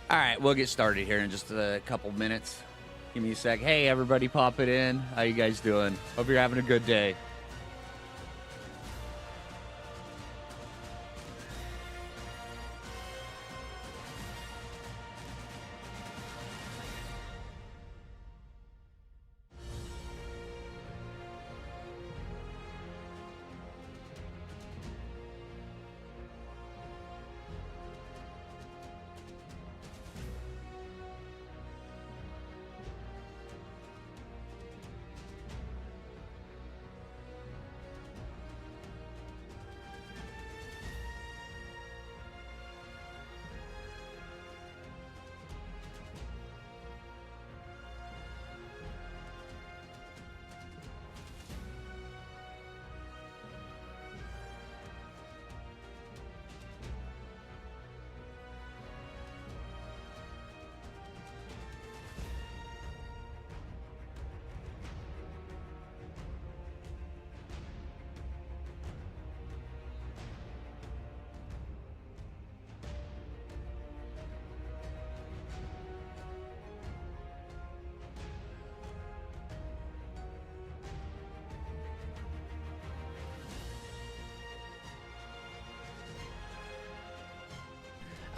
All right, we'll get started here in just a couple minutes. Give me a sec. Hey, everybody, pop it in. How you guys doing? Hope you're having a good day.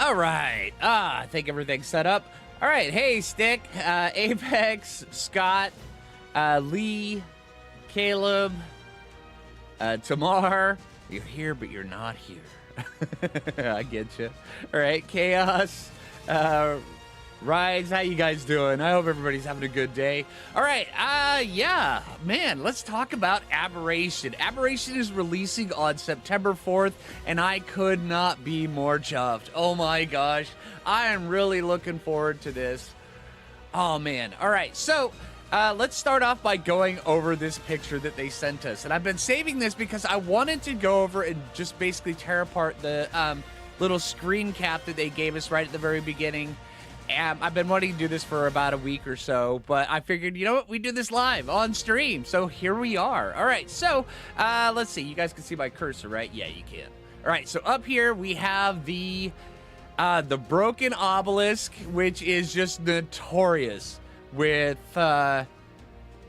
All right. I think everything's set up. All right. Hey, Stick, Apex, Scott, Lee, Caleb, Tamar. You're here, but you're not here. I get you. All right. Chaos, Rides, how you guys doing? I hope everybody's having a good day. All right, yeah, man, let's talk about Aberration. Aberration is releasing on September 4th, and I could not be more chuffed. Oh my gosh, I am really looking forward to this. Oh man, all right, so let's start off by going over this picture that they sent us. And I've been saving this because I wanted to go over and just basically tear apart the little screen cap that they gave us right at the very beginning. I've been wanting to do this for about a week or so, but I figured, you know what, we do this live on stream, so here we are. All right, so let's see. You guys can see my cursor, right? Yeah, you can. All right, so up here we have the broken obelisk, which is just notorious with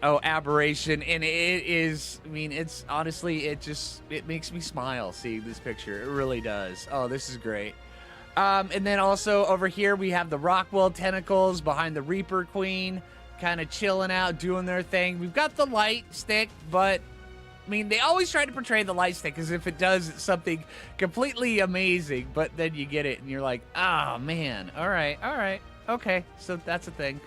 Aberration, and it is, I mean, it's honestly, it makes me smile seeing this picture. It really does. Oh, this is great. And then also over here we have the Rockwell tentacles behind the Reaper Queen, kind of chilling out, doing their thing. We've got the light stick, but I mean, they always try to portray the light stick as if it does something completely amazing, but then you get it and you're like, oh man, all right, okay, so that's a thing.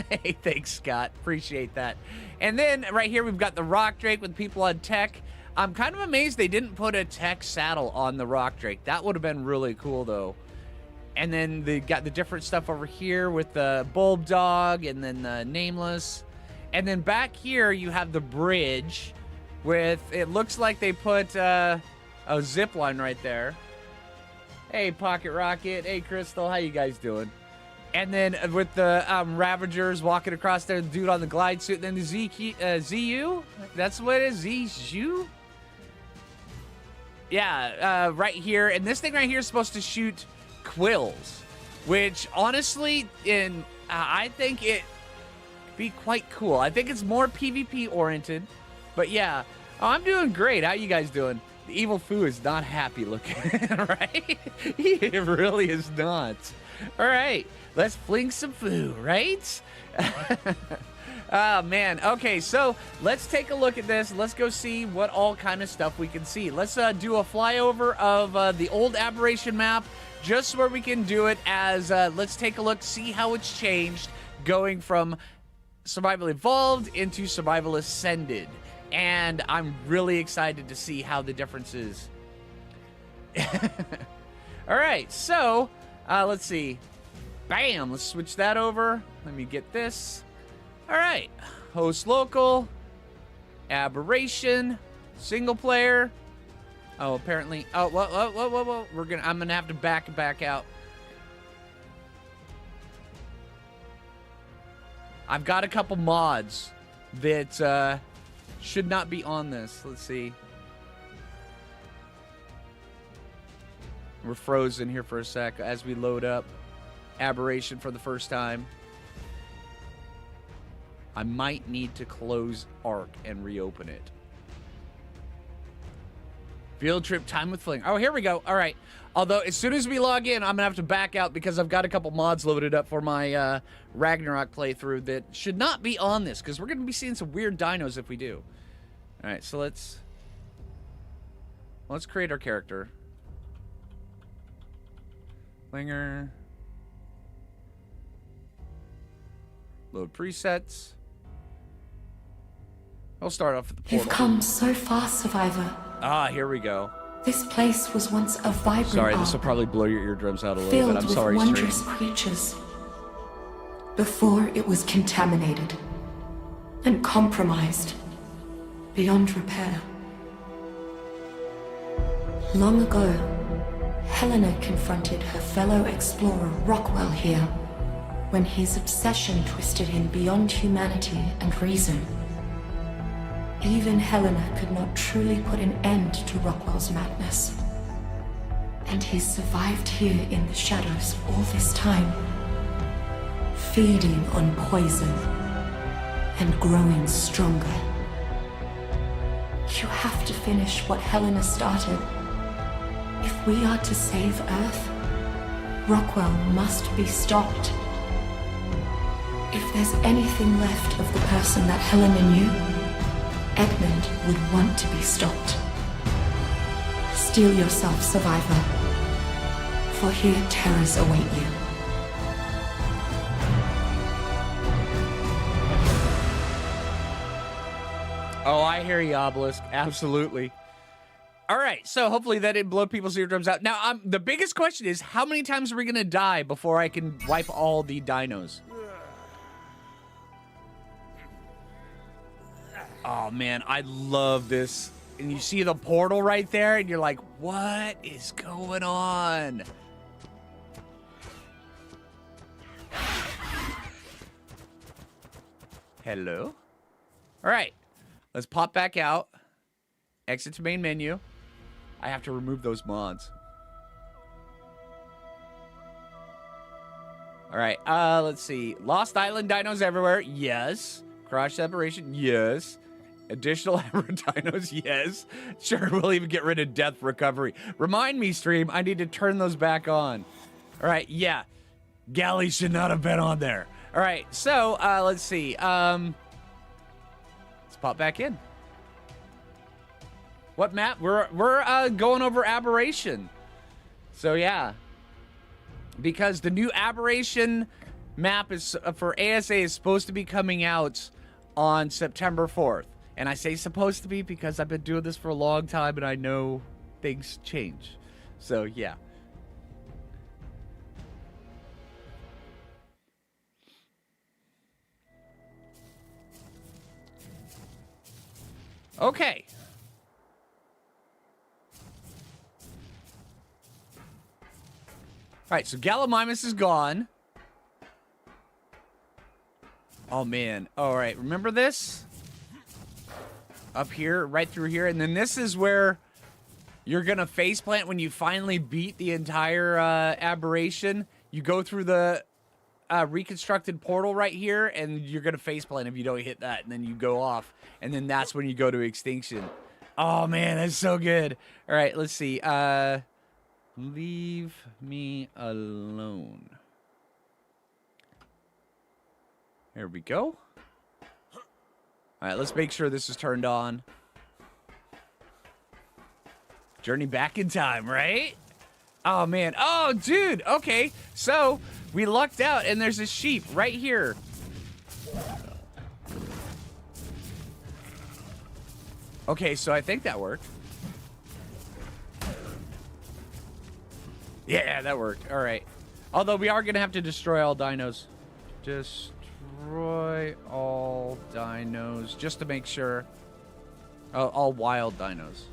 Hey, thanks, Scott, appreciate that. And then right here we've got the Rock Drake with people on tech. I'm kind of amazed they didn't put a tech saddle on the Rock Drake. That would have been really cool, though. And then they got the different stuff over here with the Bulb Dog and then the Nameless. And then back here you have the bridge with, it looks like they put a zip line right there. Hey, Pocket Rocket. Hey, Crystal. How you guys doing? And then with the Ravagers walking across there, the dude on the glide suit. And then the ZU? That's what it is? ZU? Yeah, right here. And this thing right here is supposed to shoot quills, which honestly, I think it could be quite cool. I think it's more PvP oriented, but yeah. Oh, I'm doing great. How you guys doing? The Evil Foo is not happy looking, right? He really is not. All right, let's fling some foo, right? Oh, man. Okay, so let's take a look at this. Let's go see what all kind of stuff we can see. Let's do a flyover of the old Aberration map, just where we can do it as, let's take a look, see how it's changed, going from Survival Evolved into Survival Ascended. And I'm really excited to see how the difference is. All right, so let's see. Bam, let's switch that over. Let me get this. All right, host local, Aberration, single player. Oh, apparently. Oh, whoa. I'm gonna have to back out. I've got a couple mods that should not be on this. Let's see. We're frozen here for a sec as we load up. Aberration for the first time. I might need to close Arc and reopen it. Field trip time with Phlinger. Oh, here we go. All right. Although, as soon as we log in, I'm going to have to back out because I've got a couple mods loaded up for my Ragnarok playthrough that should not be on this because we're going to be seeing some weird dinos if we do. All right, so let's create our character. Phlinger. Load presets. I'll start off with the portal. You've come so far, Survivor. Ah, here we go. This place was once a vibrant Sorry, this will ark, probably blow your eardrums out a little bit. I'm sorry, filled with stream. wondrous creatures. Before it was contaminated and compromised beyond repair. Long ago, Helena confronted her fellow explorer Rockwell here when his obsession twisted him beyond humanity and reason. Even Helena could not truly put an end to Rockwell's madness. And he survived here in the shadows all this time, feeding on poison and growing stronger. You have to finish what Helena started. If we are to save Earth, Rockwell must be stopped. If there's anything left of the person that Helena knew, Edmund would want to be stopped. Steel yourself, Survivor, for here terrors await you. Oh, I hear you, Obelisk. Absolutely. All right, so hopefully that didn't blow people's eardrums out. Now, the biggest question is, how many times are we going to die before I can wipe all the dinos? Oh, man, I love this. And you see the portal right there, and you're like, what is going on? Hello? All right, let's pop back out. Exit to main menu. I have to remove those mods. All right, let's see. Lost Island dinos everywhere. Yes. Crash Aberration. Yes. Additional dinos. Yes. Sure, we'll even get rid of death recovery. Remind me, stream, I need to turn those back on. All right, yeah. Galley should not have been on there. All right, so let's see. Let's pop back in. What map? We're going over Aberration. So yeah, because the new Aberration map is for ASA is supposed to be coming out on September 4th. And I say supposed to be because I've been doing this for a long time and I know things change. So yeah. Okay. All right, so Gallimimus is gone. Oh, man. All right, remember this? Up here, right through here. And then this is where you're going to faceplant when you finally beat the entire Aberration. You go through the reconstructed portal right here, and you're going to faceplant if you don't hit that. And then you go off, and then that's when you go to extinction. Oh, man, that's so good. All right, let's see. Leave me alone. There we go. All right, let's make sure this is turned on. Journey back in time, right? Oh, man. Oh, dude. Okay, so we lucked out, and there's a sheep right here. Okay, so I think that worked. Yeah, that worked. All right. Although we are going to have to destroy all dinos. Destroy all dinos, just to make sure. Oh, all wild dinos.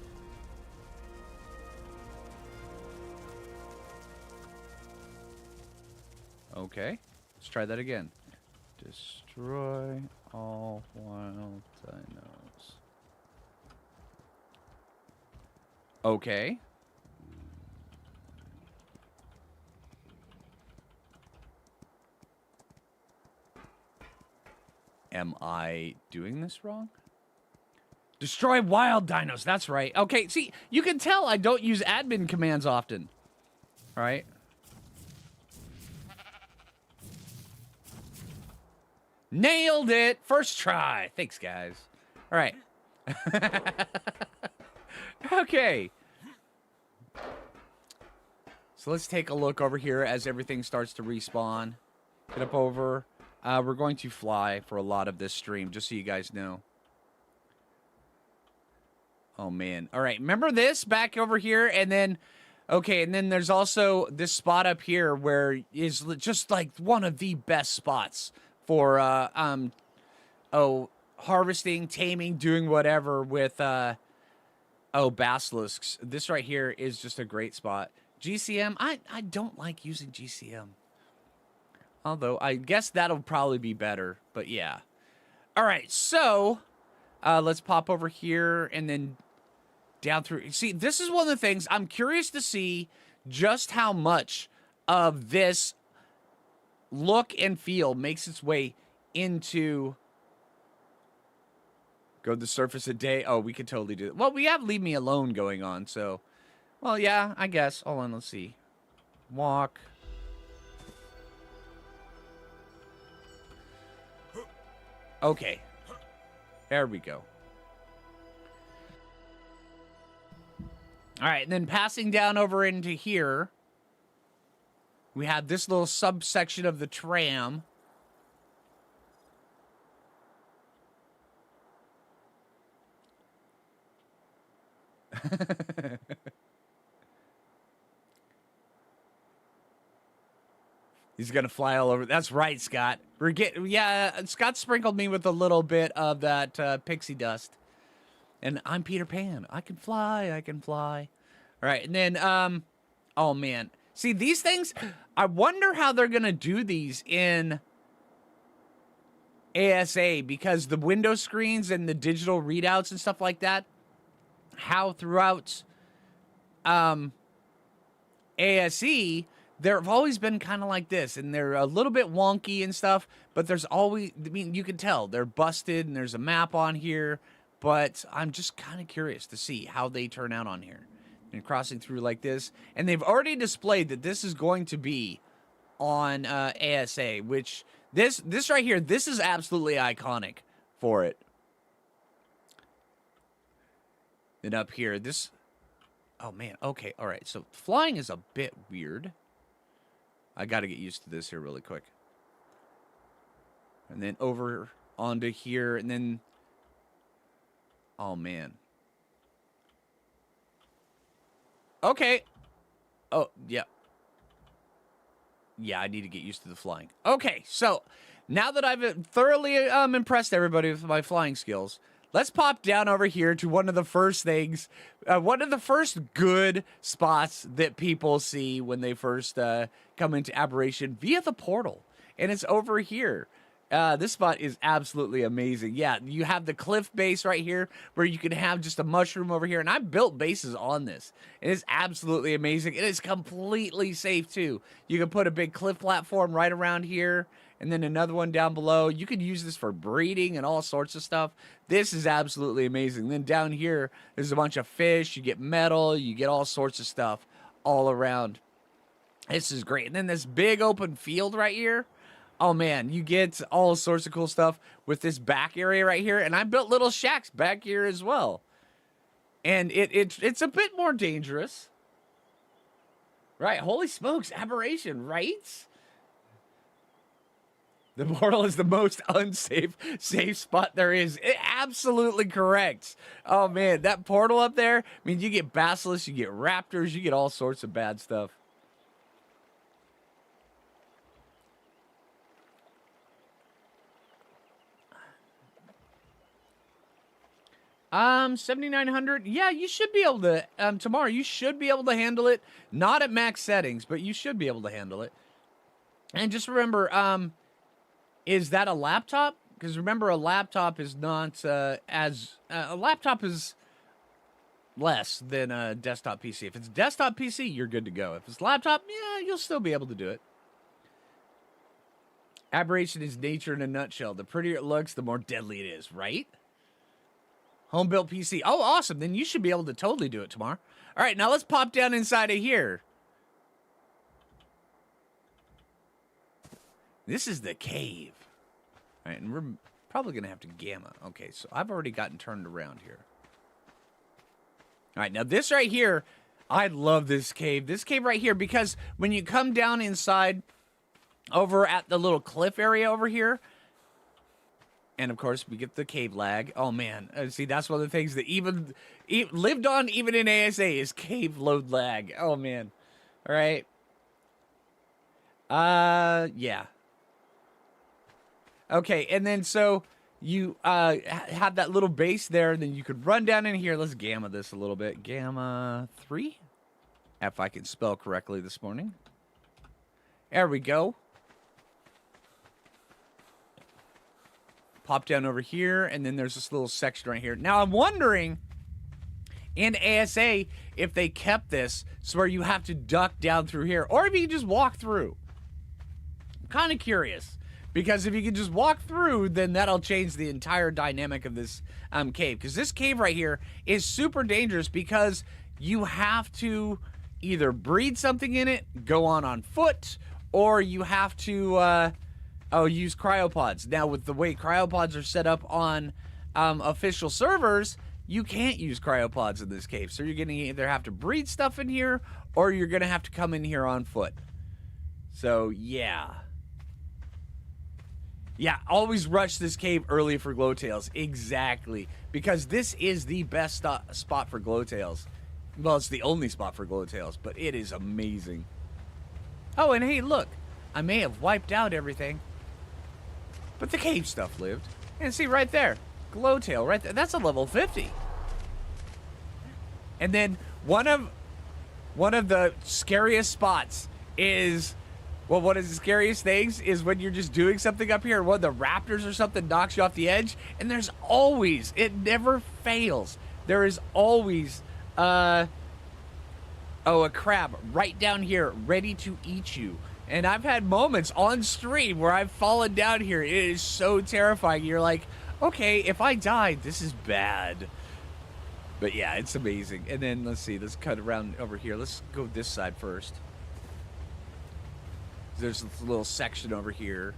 Okay. Let's try that again. Destroy all wild dinos. Okay. Am I doing this wrong? Destroy wild dinos. That's right. Okay, see, you can tell I don't use admin commands often. All right. Nailed it. First try. Thanks, guys. All right. Okay. So let's take a look over here as everything starts to respawn. Get up over. We're going to fly for a lot of this stream, just so you guys know. Oh, man. All right. Remember this back over here? And then, okay, and then there's also this spot up here where is just like one of the best spots for, harvesting, taming, doing whatever with, basilisks. This right here is just a great spot. GCM, I don't like using GCM. Although, I guess that'll probably be better, but yeah. All right, so, let's pop over here and then down through. See, this is one of the things I'm curious to see just how much of this look and feel makes its way into... Go to the surface a day. Oh, we could totally do it. Well, we have Leave Me Alone going on, so... Well, yeah, I guess. Hold on, let's see. Walk. Okay. There we go. All right, and then passing down over into here, we have this little subsection of the tram. He's gonna fly all over. That's right, Scott. Scott sprinkled me with a little bit of that pixie dust. And I'm Peter Pan. I can fly, I can fly. All right, and then, oh man. See, these things, I wonder how they're gonna do these in ASA, because the window screens and the digital readouts and stuff like that, how throughout ASE, they've always been kind of like this, and they're a little bit wonky and stuff, but there's always, I mean, you can tell they're busted, and there's a map on here, but I'm just kind of curious to see how they turn out on here. And crossing through like this, and they've already displayed that this is going to be on ASA, which, this right here, this is absolutely iconic for it. Then up here, this, oh man, okay, all right, so flying is a bit weird. I got to get used to this here really quick. And then over onto here, and then... Oh, man. Okay. Oh, yeah. Yeah, I need to get used to the flying. Okay, so now that I've thoroughly impressed everybody with my flying skills, let's pop down over here to one of the first things, one of the first good spots that people see when they first come into Aberration via the portal. And it's over here. This spot is absolutely amazing. Yeah, you have the cliff base right here where you can have just a mushroom over here. And I built bases on this. It is absolutely amazing. It is completely safe, too. You can put a big cliff platform right around here and then another one down below. You could use this for breeding and all sorts of stuff. This is absolutely amazing. Then down here, there's a bunch of fish. You get metal. You get all sorts of stuff all around. This is great. And then this big open field right here. Oh, man, you get all sorts of cool stuff with this back area right here. And I built little shacks back here as well. And it's a bit more dangerous. Right, holy smokes, Aberration, right? The portal is the most safe spot there is. Absolutely correct. Oh, man, that portal up there, I mean, you get basilisks, you get raptors, you get all sorts of bad stuff. 7,900. Yeah, you should be able to, tomorrow, you should be able to handle it. Not at max settings, but you should be able to handle it. And just remember, is that a laptop? Because remember, a laptop is not a laptop is less than a desktop PC. If it's desktop PC, you're good to go. If it's laptop, yeah, you'll still be able to do it. Aberration is nature in a nutshell. The prettier it looks, the more deadly it is, right? Home-built PC. Oh, awesome. Then you should be able to totally do it tomorrow. All right, now let's pop down inside of here. This is the cave. All right, and we're probably going to have to gamma. Okay, so I've already gotten turned around here. All right, now this right here, I love this cave. This cave right here, because when you come down inside over at the little cliff area over here, and of course we get the cave lag. Oh man, see, that's one of the things that even lived on even in ASA is cave load lag. Oh man. All right. Yeah. Okay, and then so you have that little base there, and then you could run down in here. Let's gamma this a little bit. Gamma 3, if I can spell correctly this morning. There we go. Pop down over here, and then there's this little section right here. Now, I'm wondering, in ASA, if they kept this so where you have to duck down through here, or if you can just walk through. I'm kind of curious. Because if you can just walk through, then that'll change the entire dynamic of this cave. Because this cave right here is super dangerous because you have to either breed something in it, go on foot, or you have to use cryopods. Now, with the way cryopods are set up on official servers, you can't use cryopods in this cave. So you're going to either have to breed stuff in here, or you're going to have to come in here on foot. So, yeah. Yeah, always rush this cave early for glowtails. Exactly. Because this is the best spot for glowtails. Well, it's the only spot for glowtails, but it is amazing. Oh, and hey, look. I may have wiped out everything, but the cave stuff lived. And see, right there. Glowtail, right there. That's a level 50. And then one of the scariest spots is... Well, one of the scariest things is when you're just doing something up here, one of the raptors or something knocks you off the edge, and there's always, it never fails, there is always, a crab right down here ready to eat you. And I've had moments on stream where I've fallen down here. It is so terrifying. You're like, okay, if I die, this is bad. But yeah, it's amazing. And then, let's see, let's cut around over here. Let's go this side first. There's this little section over here.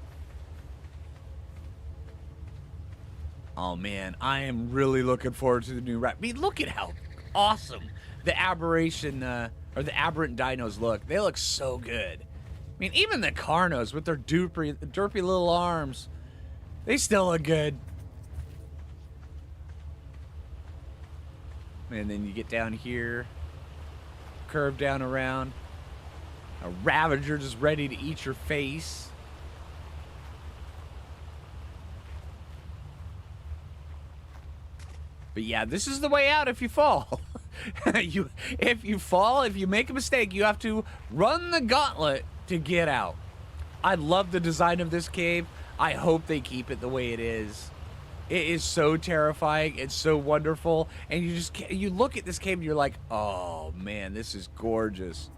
Oh man, I am really looking forward to the new rap. I mean, look at how awesome the Aberration or the Aberrant dinos look. They look so good. I mean, even the Carnos with their derpy little arms, they still look good. And then you get down here, curve down around. A Ravager just ready to eat your face. But yeah, this is the way out if you fall. If you fall, if you make a mistake, you have to run the gauntlet to get out. I love the design of this cave. I hope they keep it the way it is. It is so terrifying. It's so wonderful. And you look at this cave and you're like, oh man, this is gorgeous.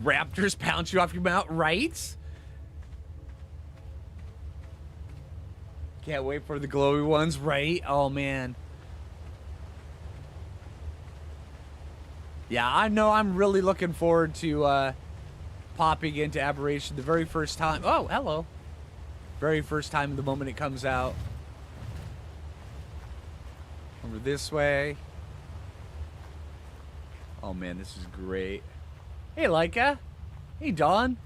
Raptors pounce you off your mount, right? Can't wait for the glowy ones, right? Oh, man. Yeah, I know I'm really looking forward to popping into Aberration the very first time. Oh, hello. Very first time the moment it comes out. Over this way. Oh, man, this is great. Hey, Leica. Hey, Dawn.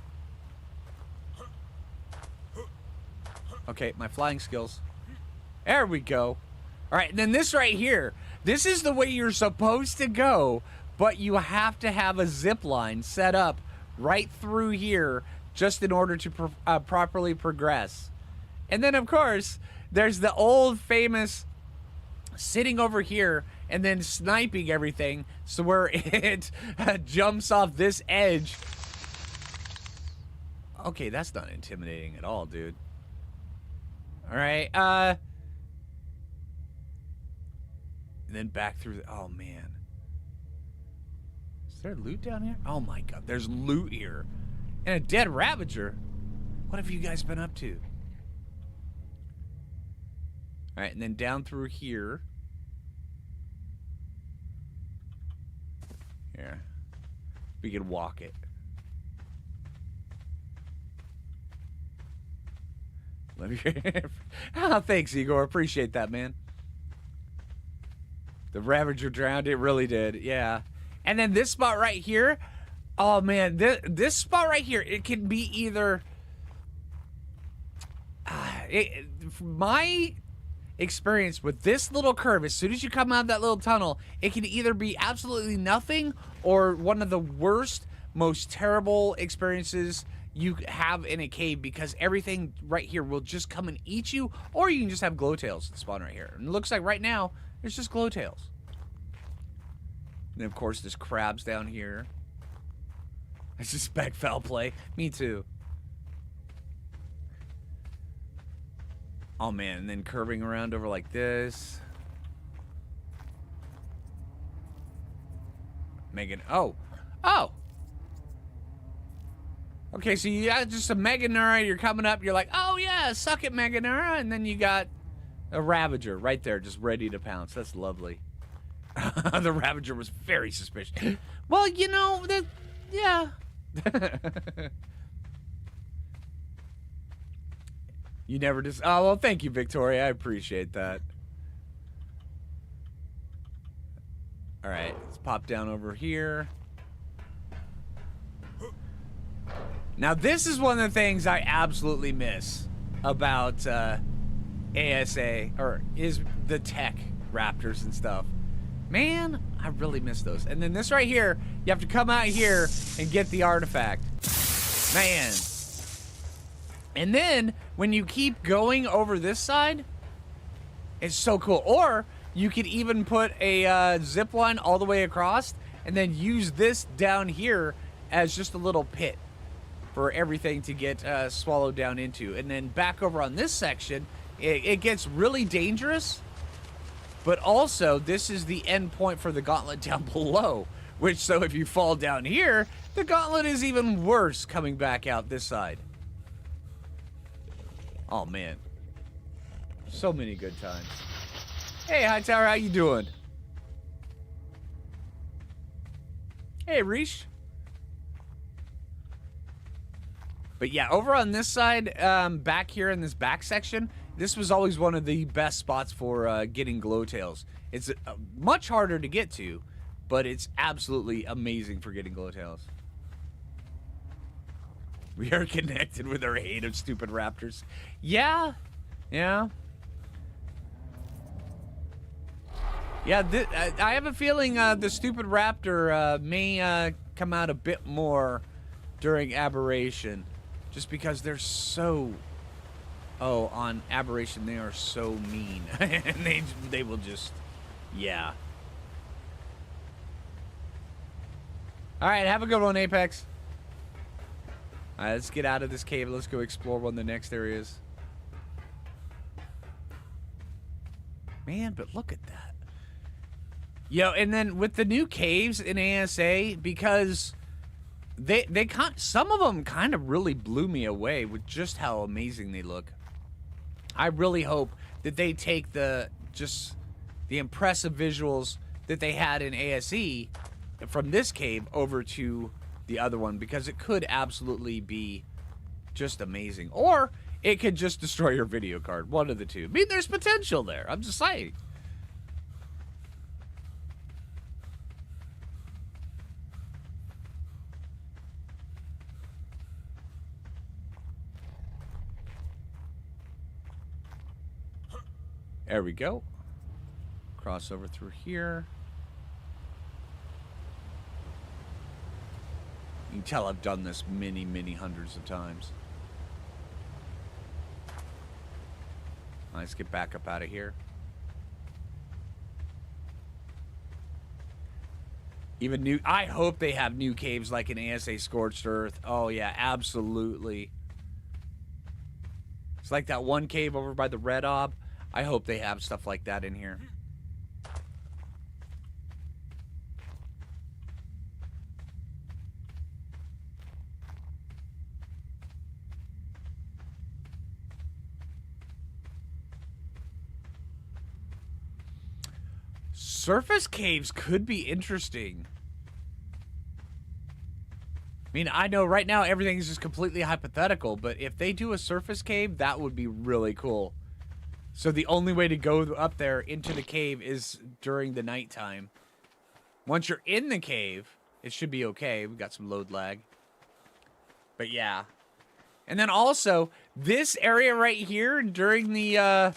Okay, my flying skills. There we go. All right, and then this right here. This is the way you're supposed to go, but you have to have a zip line set up right through here just in order to properly progress. And then, of course, there's the old famous sitting over here and then sniping everything so where it jumps off this edge. Okay, that's not intimidating at all, dude. All right, and then back through the, oh man. Is there loot down here? Oh my god, there's loot here. And a dead Ravager. What have you guys been up to? All right, and then down through here. Here. We can walk it. Let me. Oh, thanks, Igor. Appreciate that, man. The Ravager drowned. It really did. Yeah. And then this spot right here. Oh, man. This spot right here, it can be either... my experience with this little curve, as soon as you come out of that little tunnel, it can either be absolutely nothing or one of the worst, most terrible experiences you have in a cave, because everything right here will just come and eat you, or you can just have glowtails that spawn right here. And it looks like right now, there's just glowtails. And then, of course, there's crabs down here. I suspect foul play. Me too. Oh, man. And then curving around over like this. Megan. Oh. Oh. Okay, so you got just a Meganura. You're coming up. You're like, oh, yeah, suck it, Meganura. And then you got a Ravager right there just ready to pounce. That's lovely. The Ravager was very suspicious. Well, you know, yeah. You never just... Oh, well, thank you, Victoria. I appreciate that. All right, let's pop down over here. Now, this is one of the things I absolutely miss about ASA, or is the tech raptors and stuff. Man, I really miss those. And then this right here, you have to come out here and get the artifact. Man. And then, when you keep going over this side, it's so cool. Or, you could even put a zip line all the way across, and then use this down here as just a little pit for everything to get swallowed down into. And then back over on this section, it gets really dangerous. But also, this is the end point for the gauntlet down below. Which, so if you fall down here, the gauntlet is even worse coming back out this side. Oh, man. So many good times. Hey, Hightower, how you doing? Hey, Reesh. But yeah, over on this side, back here in this back section, this was always one of the best spots for getting glowtails. It's much harder to get to, but it's absolutely amazing for getting glowtails. We are connected with our hate of stupid raptors. Yeah. Yeah. Yeah, I have a feeling the stupid raptor may come out a bit more during Aberration. Just because they're so... Oh, on Aberration, they are so mean. And they will just... Yeah. Alright, have a good one, Apex. Alright, let's get out of this cave. Let's go explore one of the next areas. Man, but look at that. Yo, and then with the new caves in ASA, because... They some of them kind of really blew me away with just how amazing they look. I really hope that they take the impressive visuals that they had in ASE from this cave over to the other one, because it could absolutely be just amazing. Or it could just destroy your video card. One of the two. I mean, there's potential there. I'm just saying. There we go. Crossover through here. You can tell I've done this many, many hundreds of times. Let's get back up out of here. Even new... I hope they have new caves like in ASA Scorched Earth. Oh, yeah, absolutely. It's like that one cave over by the Red Ob. I hope they have stuff like that in here. Surface caves could be interesting. I mean, I know right now everything's just completely hypothetical, but if they do a surface cave, that would be really cool. So the only way to go up there into the cave is during the nighttime. Once you're in the cave, it should be okay. We got some load lag. But yeah. And then also, this area right here during the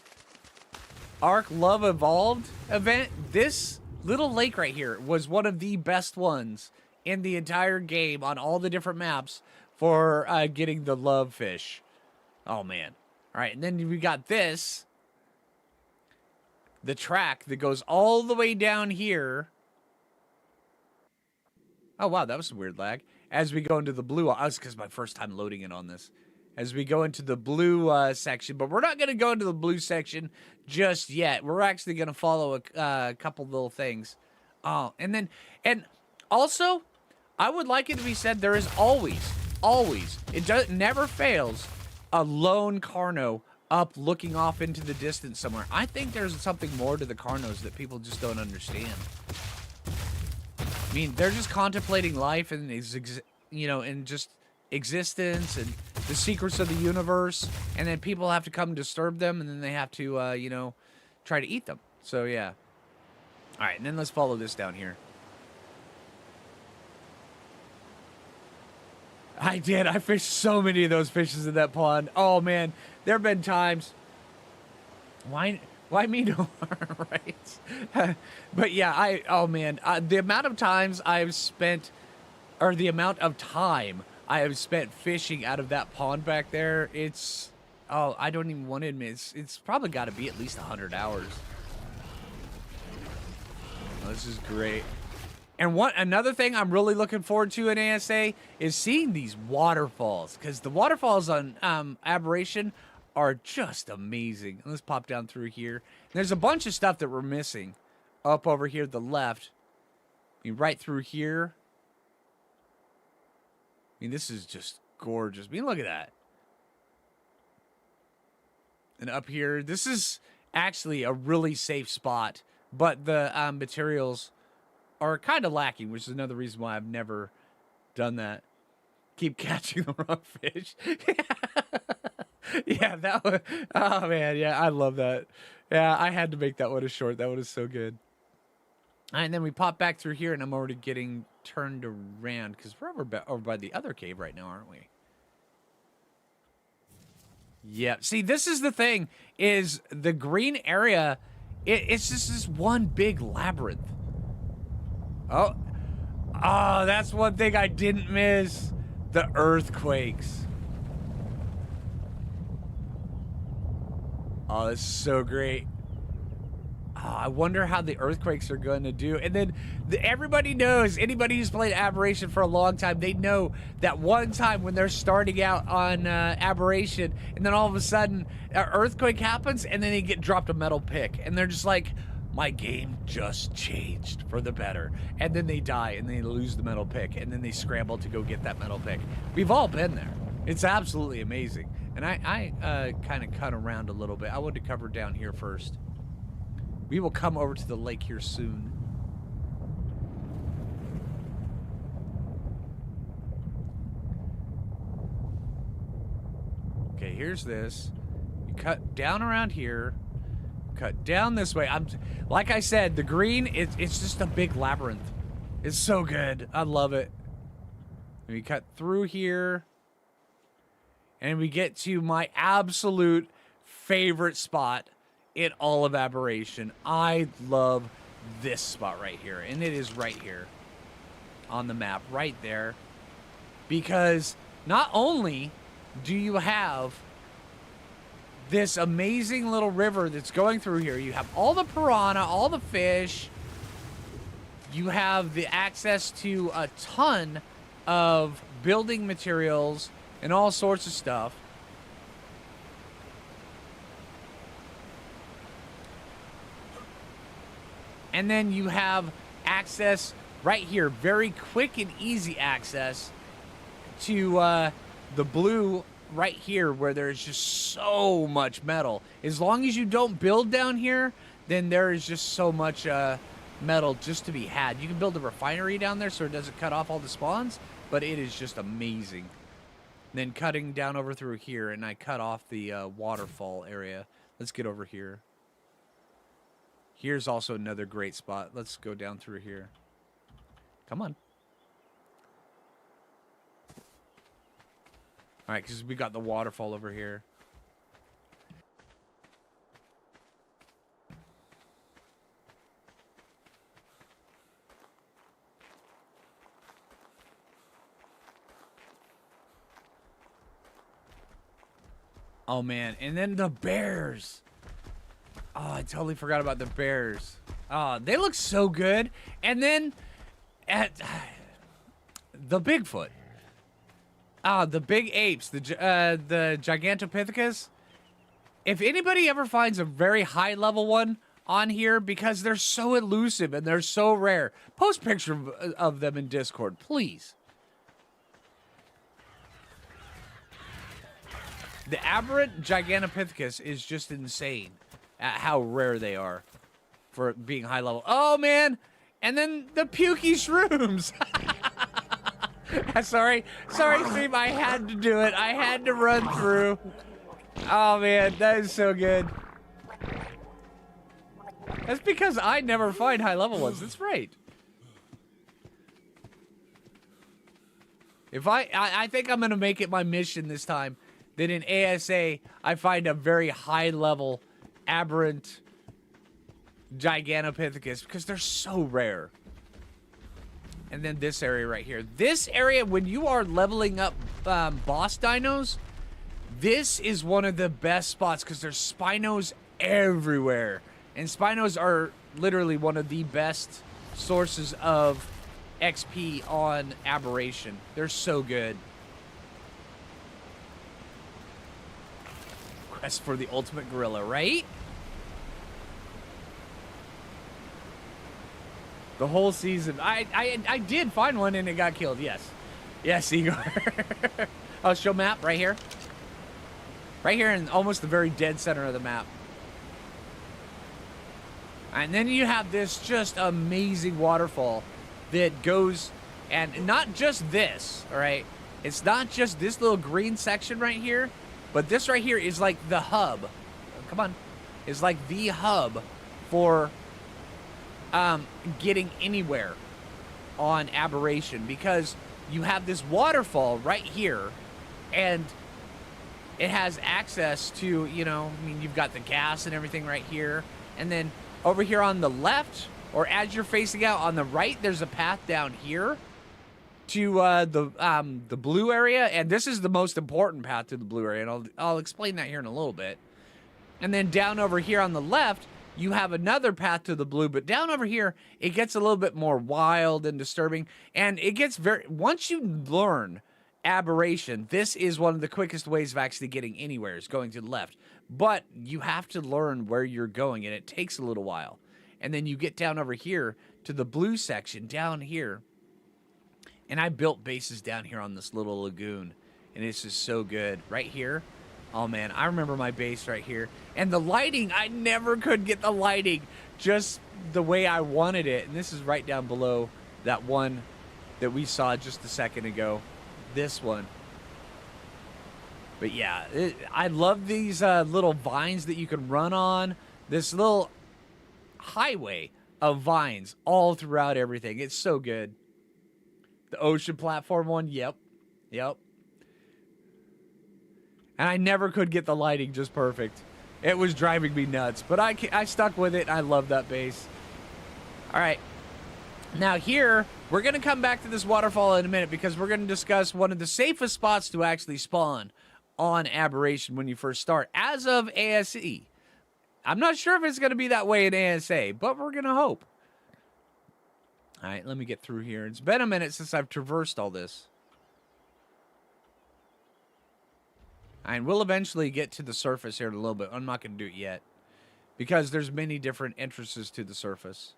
Ark Love Evolved event, this little lake right here was one of the best ones in the entire game on all the different maps for getting the love fish. Oh, man. All right, and then we got this. The track that goes all the way down here. Oh, wow, that was some weird lag. As we go into the blue, that's because my first time loading it on this. As we go into the blue section, but we're not going to go into the blue section just yet. We're actually going to follow a couple little things. Oh, and also, I would like it to be said there is always, never fails, a lone Carno up looking off into the distance somewhere. I think there's something more to the Carnos that people just don't understand. I mean, they're just contemplating life and and just existence and the secrets of the universe, and then people have to come disturb them, and then they have to, try to eat them. So, yeah. All right, and then let's follow this down here. I did. I fished so many of those fishes in that pond. Oh, man. There have been times. Why me no more, right? But, yeah, oh, man. The amount of times I've spent, or the amount of time I have spent fishing out of that pond back there, it's, oh, I don't even want to admit, it's probably got to be at least 100 hours. Oh, this is great. And another thing I'm really looking forward to in ASA is seeing these waterfalls, because the waterfalls on Aberration are just amazing. Let's pop down through here. There's a bunch of stuff that we're missing up over here to the left. I mean, right through here. I mean, this is just gorgeous. I mean, look at that. And up here, this is actually a really safe spot, but the materials are kind of lacking, which is another reason why I've never done that. Keep catching the wrong fish. Yeah, that one. Oh, man. Yeah, I love that. Yeah, I had to make that one a short. That one is so good. All right, and then we pop back through here, and I'm already getting turned around because we're over by the other cave right now, aren't we? Yeah. See, this is the thing, is the green area, it's just this one big labyrinth. Oh, that's one thing I didn't miss. The earthquakes. Oh, that's so great. Oh, I wonder how the earthquakes are going to do. And then everybody knows, anybody who's played Aberration for a long time, they know that one time when they're starting out on Aberration, and then all of a sudden an earthquake happens, and then they get dropped a metal pick. And they're just like, my game just changed for the better. And then they die, and they lose the metal pick, and then they scramble to go get that metal pick. We've all been there. It's absolutely amazing. And I kind of cut around a little bit. I wanted to cover down here first. We will come over to the lake here soon. Okay, here's this. You cut down around here. Cut down this way. Like I said, the green, it's just a big labyrinth. It's so good. I love it. And we cut through here. And we get to my absolute favorite spot in all of Aberration. I love this spot right here. And it is right here on the map, right there. Because not only do you have this amazing little river that's going through here, you have all the piranha, all the fish. You have the access to a ton of building materials and all sorts of stuff. And then you have access right here, very quick and easy access to the blue right here, where there's just so much metal. As long as you don't build down here, then there is just so much metal just to be had. You can build a refinery down there so it doesn't cut off all the spawns, but it is just amazing. Then cutting down over through here, and I cut off the waterfall area. Let's get over here. Here's also another great spot. Let's go down through here. Come on. All right, because we got the waterfall over here. Oh, man. And then the bears. Oh, I totally forgot about the bears. Oh, they look so good. And then at the Bigfoot. Ah, the big apes, the Gigantopithecus. If anybody ever finds a very high level one on here, because they're so elusive and they're so rare, post picture of them in Discord, please. The aberrant Gigantopithecus is just insane at how rare they are for being high level. Oh, man. And then the pukey shrooms. Sorry, Steve. I had to do it. I had to run through. Oh, man. That is so good. That's because I never find high level ones. That's right. If I think I'm going to make it my mission this time that in ASA, I find a very high-level, aberrant Gigantopithecus, because they're so rare. And then this area right here. This area, when you are leveling up boss dinos, this is one of the best spots, because there's Spinos everywhere. And Spinos are literally one of the best sources of XP on Aberration. They're so good. Quest for the ultimate gorilla, right? The whole season. I did find one and it got killed, yes. Yes, Igor. Oh, show map right here. Right here in almost the very dead center of the map. And then you have this just amazing waterfall that goes, and not just this, all right? It's not just this little green section right here. But this right here is like the hub. Come on. Is like the hub for getting anywhere on Aberration. Because you have this waterfall right here. And it has access to, you know, I mean, you've got the gas and everything right here. And then over here on the left, or as you're facing out on the right, there's a path down here to the blue area, and this is the most important path to the blue area, and I'll explain that here in a little bit. And then down over here on the left, you have another path to the blue, but down over here, it gets a little bit more wild and disturbing, and it gets once you learn Aberration, this is one of the quickest ways of actually getting anywhere, is going to the left. But you have to learn where you're going, and it takes a little while. And then you get down over here to the blue section down here. And I built bases down here on this little lagoon. And it's just so good. Right here. Oh, man. I remember my base right here. And the lighting, I never could get the lighting just the way I wanted it. And this is right down below that one that we saw just a second ago. This one. But yeah, I love these little vines that you can run on. This little highway of vines all throughout everything. It's so good. The ocean platform one, yep. And I never could get the lighting just perfect. It was driving me nuts, but I stuck with it. I love that base. All right. Now here, we're going to come back to this waterfall in a minute because we're going to discuss one of the safest spots to actually spawn on Aberration when you first start, as of ASE. I'm not sure if it's going to be that way in ASA, but we're going to hope. All right, let me get through here. It's been a minute since I've traversed all this. And we'll eventually get to the surface here in a little bit. I'm not going to do it yet because there's many different entrances to the surface.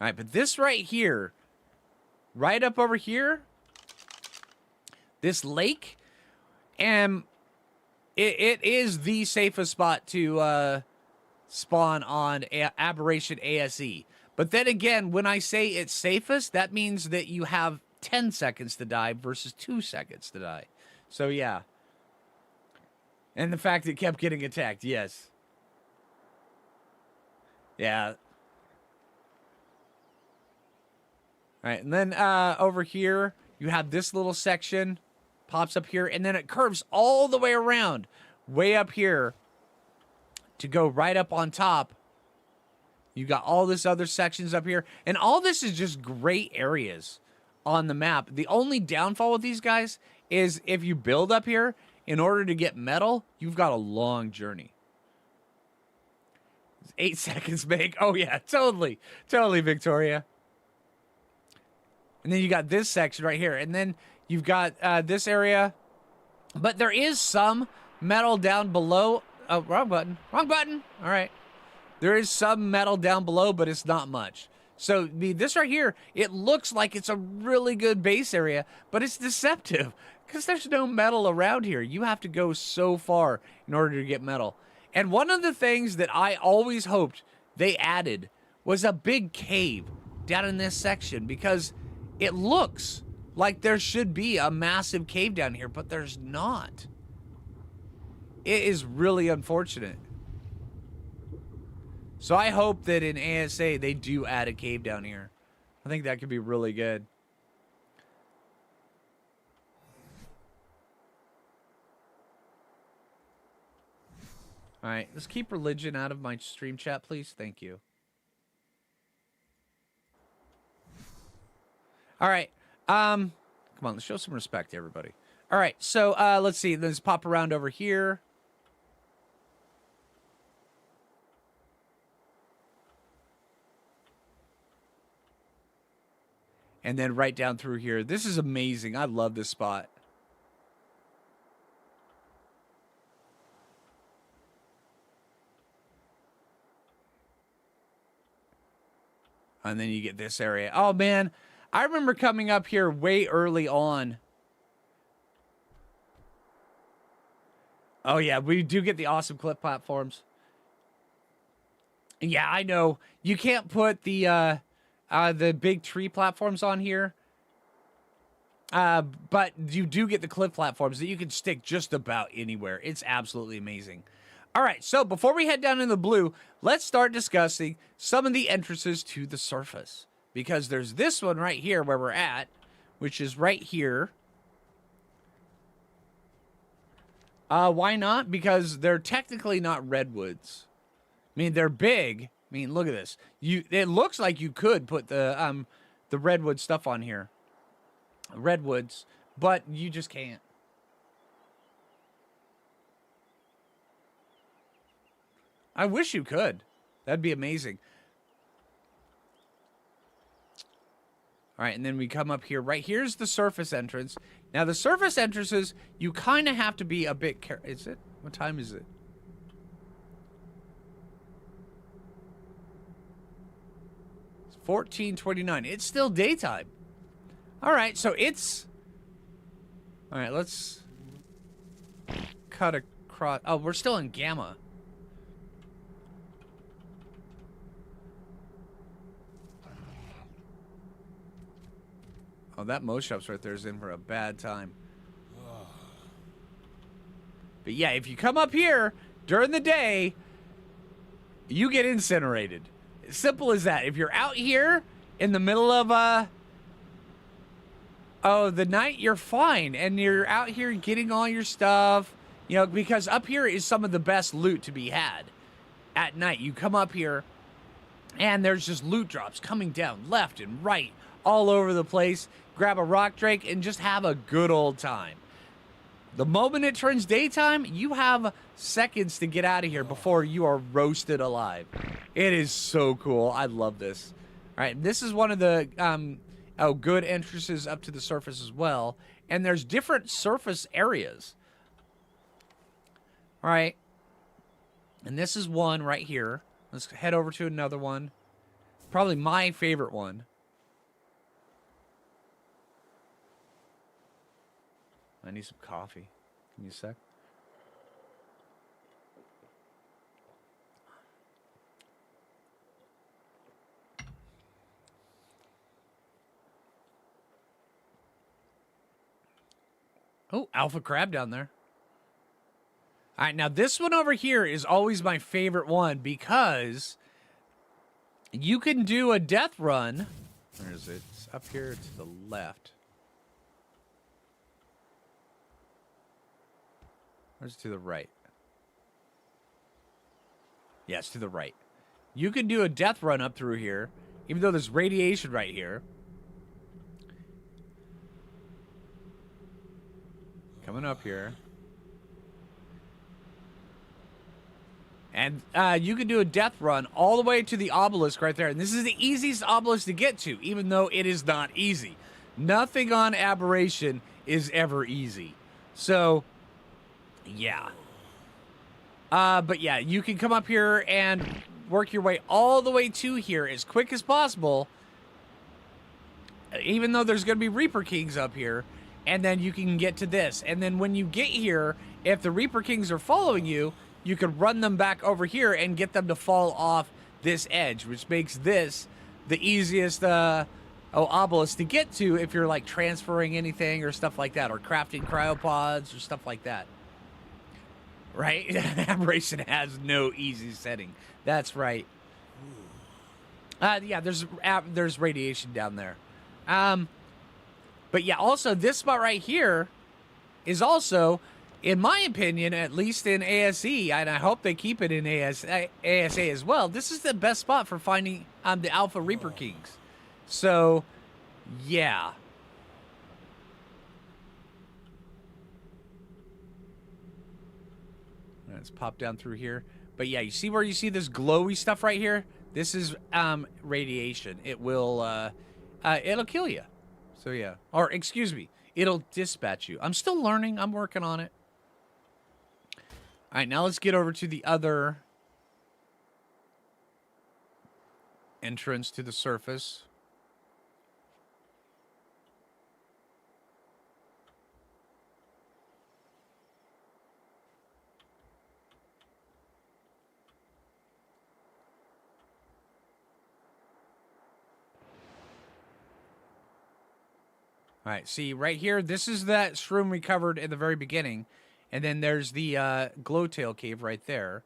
All right, but this right here, right up over here, this lake, and it is the safest spot to spawn on Aberration ASE. But then again, when I say it's safest, that means that you have 10 seconds to die versus 2 seconds to die. So yeah. And the fact it kept getting attacked, yes. Yeah. All right, and then over here, you have this little section, pops up here, and then it curves all the way around, way up here, to go right up on top. You got all this other sections up here, and all this is just great areas on the map. The only downfall with these guys is if you build up here, in order to get metal, you've got a long journey. 8 seconds make. Oh yeah, totally, Victoria. And then you got this section right here, and then you've got this area, but there is some metal down below. Oh, wrong button. All right. There is some metal down below, but it's not much. So this right here, it looks like it's a really good base area, but it's deceptive because there's no metal around here. You have to go so far in order to get metal. And one of the things that I always hoped they added was a big cave down in this section, because it looks like there should be a massive cave down here, but there's not. It is really unfortunate. So I hope that in ASA they do add a cave down here. I think that could be really good. All right, let's keep religion out of my stream chat, please. Thank you. All right. Come on, let's show some respect to everybody. All right, so let's see. Let's pop around over here. And then right down through here. This is amazing. I love this spot. And then you get this area. Oh, man. I remember coming up here way early on. Oh, yeah. We do get the awesome clip platforms. Yeah, I know. You can't put the big tree platforms on here. But you do get the clip platforms that you can stick just about anywhere. It's absolutely amazing. All right, so before we head down in the blue, let's start discussing some of the entrances to the surface. Because there's this one right here where we're at, which is right here. Why not? Because they're technically not redwoods. I mean, they're big. I mean, look at this. It looks like you could put the redwood stuff on here. Redwoods, but you just can't. I wish you could. That'd be amazing. All right, and then we come up here. Right here's the surface entrance. Now, the surface entrances, you kind of have to be a bit careful. Is it? What time is it? It's 14:29. It's still daytime. All right, so it's... All right, let's cut across... Oh, we're still in Gamma. Oh, that Mo Shops right there is in for a bad time. But yeah, if you come up here during the day, you get incinerated. Simple as that. If you're out here in the middle of the night, you're fine. And you're out here getting all your stuff. You know, because up here is some of the best loot to be had. At night, you come up here, and there's just loot drops coming down left and right, all over the place. Grab a rock drake and just have a good old time. The moment it turns daytime, you have seconds to get out of here before you are roasted alive. It is so cool. I love this. All right, this is one of the good entrances up to the surface as well. And there's different surface areas. All right. And this is one right here. Let's head over to another one. Probably my favorite one. I need some coffee. Give me a sec. Oh, alpha crab down there. All right, now this one over here is always my favorite one because you can do a death run. Where is it? It's up here to the left. Where's it to the right? Yeah, it's to the right. You can do a death run up through here, even though there's radiation right here. Coming up here. And you can do a death run all the way to the obelisk right there. And this is the easiest obelisk to get to, even though it is not easy. Nothing on Aberration is ever easy. So, yeah. But yeah, you can come up here and work your way all the way to here as quick as possible. Even though there's going to be Reaper Kings up here. And then you can get to this. And then when you get here, if the Reaper Kings are following you, you can run them back over here and get them to fall off this edge, which makes this the easiest obelisk to get to if you're like transferring anything or stuff like that, or crafting cryopods or stuff like that. Right? Aberration has no easy setting. That's right. Yeah, there's radiation down there. But yeah, also this spot right here is also, in my opinion, at least in ASE, and I hope they keep it in ASA as well, this is the best spot for finding the Alpha Reaper Kings. So, yeah. Let's pop down through here. But yeah, you see where you see this glowy stuff right here? This is radiation. It will, it'll kill you. So yeah. Or, excuse me, it'll dispatch you. I'm still learning. I'm working on it. All right, now let's get over to the other entrance to the surface. All right, see right here, this is that shroom we covered at the very beginning. And then there's the glowtail cave right there.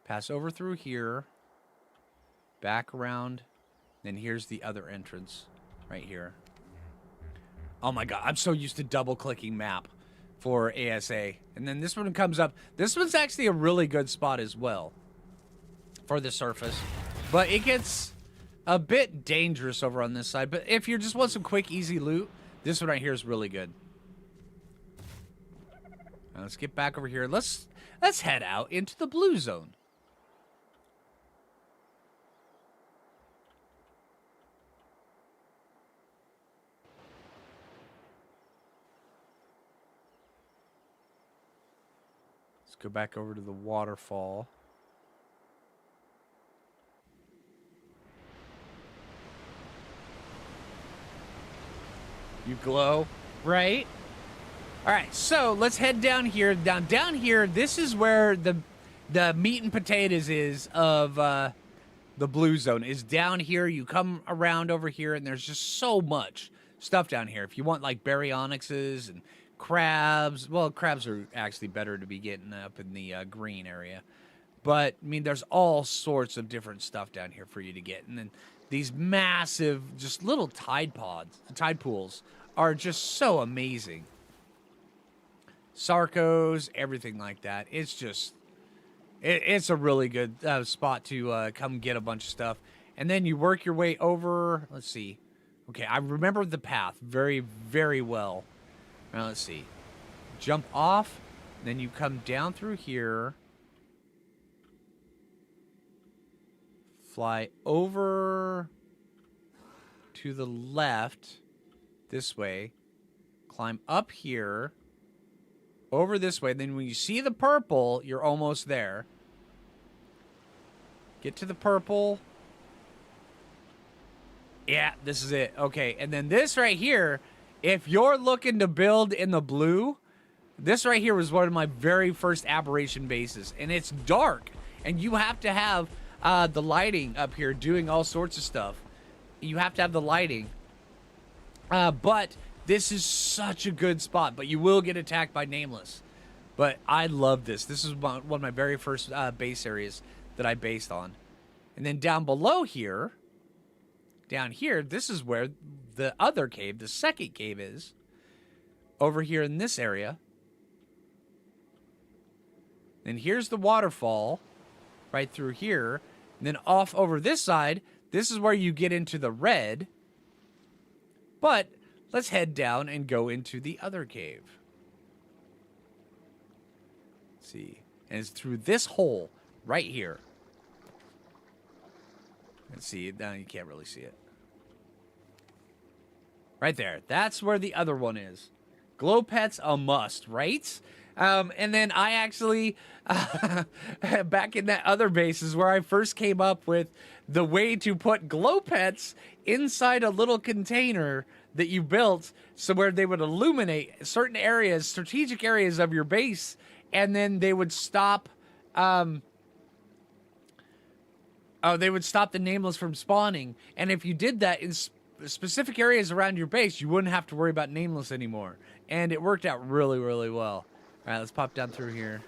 Pass over through here. Back around. Then here's the other entrance right here. Oh my god, I'm so used to double-clicking map for ASA. And then this one comes up. This one's actually a really good spot as well for the surface. But it gets a bit dangerous over on this side. But if you just want some quick, easy loot, this one right here is really good. Now let's get back over here. Let's head out into the blue zone. Let's go back over to the waterfall. You glow, right? All right, so let's head down here. Down here, this is where the meat and potatoes is of the blue zone. Is down here. You come around over here, and there's just so much stuff down here. If you want like baryonyxes and crabs, well, crabs are actually better to be getting up in the green area. But I mean, there's all sorts of different stuff down here for you to get, and then these massive, just little tide pools are just so amazing. Sarcos, everything like that. It's just, it's a really good spot to come get a bunch of stuff. And then you work your way over, let's see. Okay, I remember the path very, very well. Now, let's see. Jump off, then you come down through here. Fly over to the left, this way. Climb up here. Over this way. Then when you see the purple, you're almost there. Get to the purple. Yeah, this is it. Okay, and then this right here, if you're looking to build in the blue, this right here was one of my very first Aberration bases. And it's dark. And you have to have the lighting up here doing all sorts of stuff. You have to have the lighting. But This is such a good spot, but you will get attacked by Nameless. But I love this. This is one of my very first base areas that I based on. And then down below here, this is where the other cave, the second cave is. Over here in this area. And here's the waterfall right through here. And then off over this side, this is where you get into the red. But let's head down and go into the other cave. Let's see. And it's through this hole right here. Let's see. Now you can't really see it. Right there. That's where the other one is. Glow pets a must, right? And then I actually, back in that other base is where I first came up with the way to put glow pets inside a little container that you built, so where they would illuminate certain areas, strategic areas of your base, and then they would stop, they would stop the Nameless from spawning. And if you did that in specific areas around your base, you wouldn't have to worry about Nameless anymore. And it worked out really, really well. All right, let's pop down through here.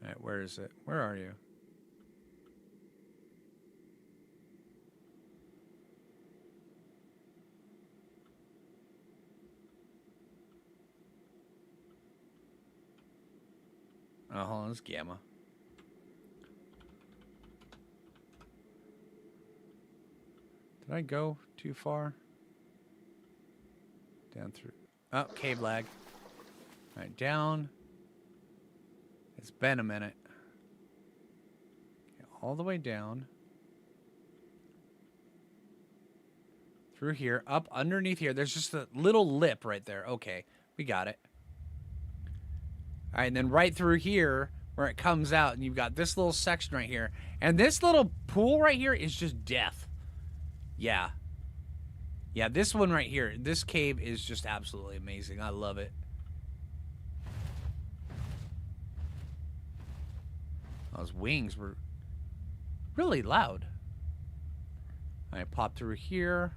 All right, where is it? Where are you? Oh, hold on, it's Gamma. Did I go too far? Down through. Oh, cave lag. All right, down. It's been a minute. Okay, all the way down. Through here, up underneath here. There's just a little lip right there. Okay, we got it. All right, and then right through here where it comes out, and you've got this little section right here. And this little pool right here is just death. Yeah. Yeah, this one right here, this cave is just absolutely amazing. I love it. Those wings were really loud. All right, pop through here.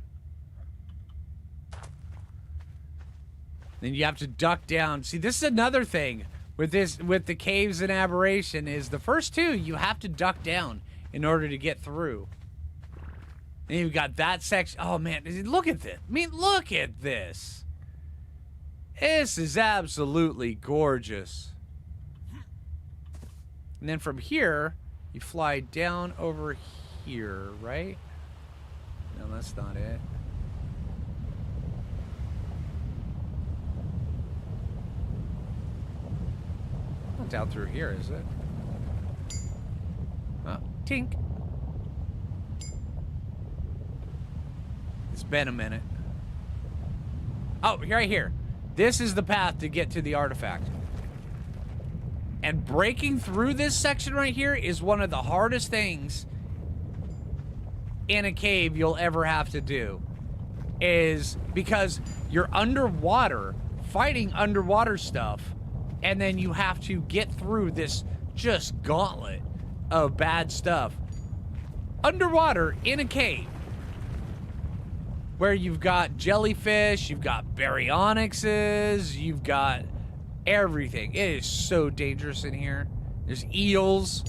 Then you have to duck down. See, this is another thing with the caves and Aberration is the first two, you have to duck down in order to get through. And you've got that section. Oh, man. Look at this. I mean, look at this. This is absolutely gorgeous. And then from here, you fly down over here, right? No, that's not it. Not down through here, is it? Oh, tink. It's been a minute. Oh, right here. This is the path to get to the artifact. And breaking through this section right here is one of the hardest things in a cave you'll ever have to do. Is because you're underwater, fighting underwater stuff, and then you have to get through this just gauntlet of bad stuff. Underwater in a cave. Where you've got jellyfish, you've got baryonyxes, you've got everything. It is so dangerous in here. There's eels.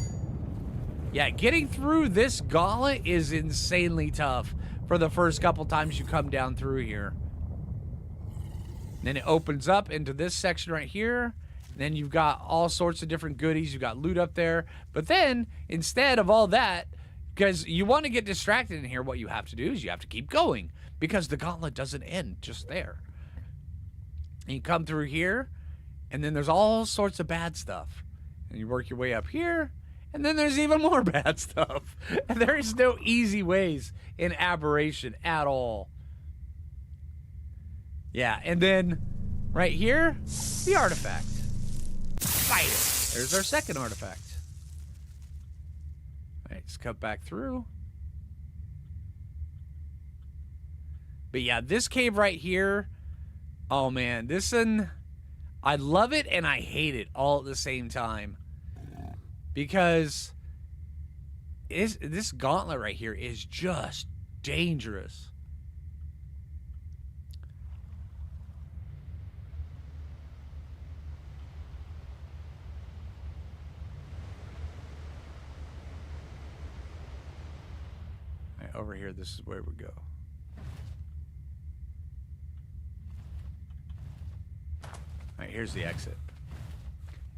Yeah, getting through this gauntlet is insanely tough for the first couple times you come down through here. And then it opens up into this section right here. And then you've got all sorts of different goodies. You've got loot up there. But then, instead of all that, because you want to get distracted in here, what you have to do is you have to keep going. Because the gauntlet doesn't end just there. And you come through here, and then there's all sorts of bad stuff. And you work your way up here, and then there's even more bad stuff. And there is no easy ways in Aberration at all. Yeah, and then right here, the artifact. Fight it. There's our second artifact. All right, let's cut back through. But yeah, this cave right here, oh man, this one, I love it and I hate it all at the same time. Because this gauntlet right here is just dangerous. All right, over here, this is where we go. All right, here's the exit.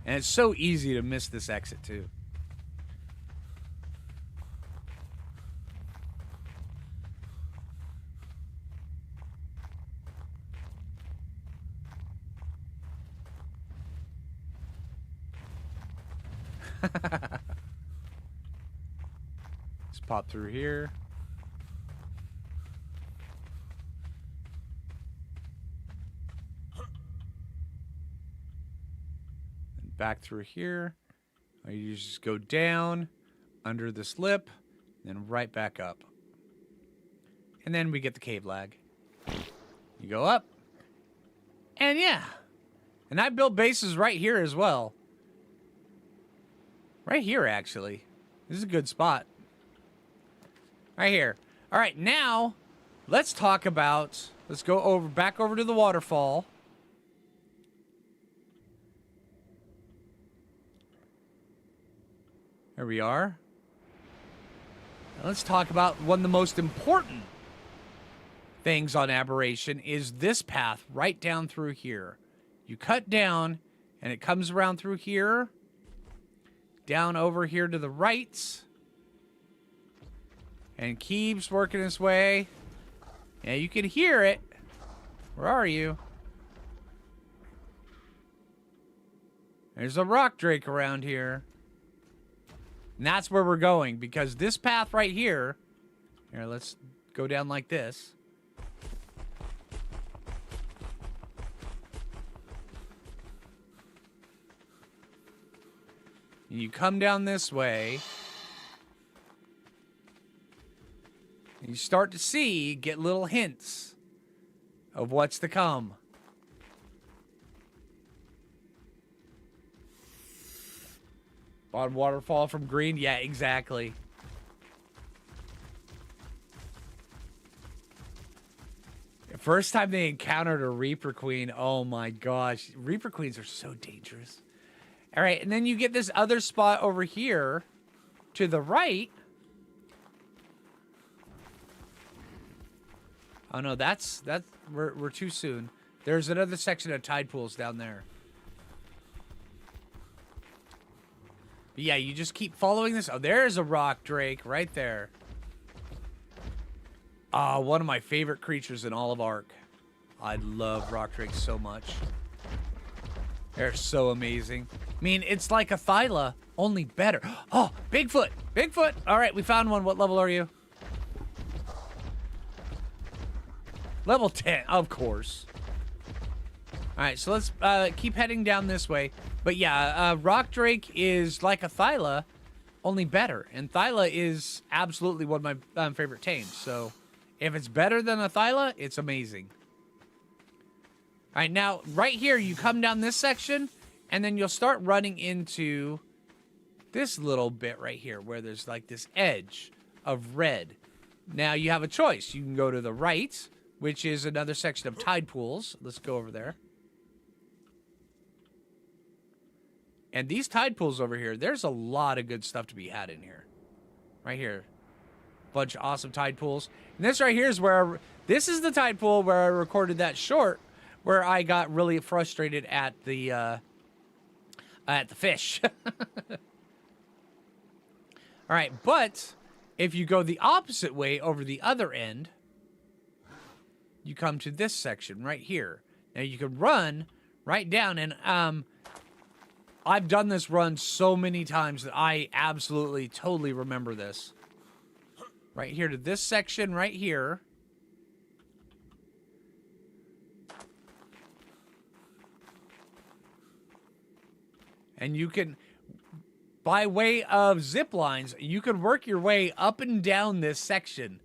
And it's so easy to miss this exit, too. Let's pop through here. And back through here. You just go down under this lip, then right back up. And then we get the cave lag. You go up. And yeah. And I built bases right here as well. Right here, actually. This is a good spot. Right here. All right, now let's talk about... Let's go back over to the waterfall. There we are. Now let's talk about one of the most important things on Aberration is this path right down through here. You cut down, and it comes around through here. Down over here to the right. And keeps working its way. Yeah, you can hear it. Where are you? There's a rock drake around here. And that's where we're going. Because this path right here... Here, let's go down like this. You come down this way. You start to get little hints of what's to come. On waterfall from green? Yeah, exactly. First time they encountered a Reaper Queen, oh my gosh. Reaper Queens are so dangerous. All right, and then you get this other spot over here to the right. Oh no, we're too soon. There's another section of tide pools down there. But yeah, you just keep following this. Oh, there's a rock drake right there. One of my favorite creatures in all of Ark. I love rock drakes so much. They're so amazing. I mean, it's like a Thyla, only better. Oh, Bigfoot! Bigfoot! All right, we found one. What level are you? Level 10, of course. All right, so let's keep heading down this way. But yeah, Rock Drake is like a Thyla, only better. And Thyla is absolutely one of my favorite tames. So if it's better than a Thyla, it's amazing. All right, now, right here, you come down this section, and then you'll start running into this little bit right here, where there's like this edge of red. Now, you have a choice. You can go to the right, which is another section of tide pools. Let's go over there. And these tide pools over here, there's a lot of good stuff to be had in here. Right here. Bunch of awesome tide pools. And this right here is where... This is the tide pool where I recorded that short, where I got really frustrated at the fish. All right, but if you go the opposite way over the other end, you come to this section right here. Now you can run right down, and I've done this run so many times that I absolutely, totally remember this. Right here to this section right here. And you can, by way of zip lines, you can work your way up and down this section.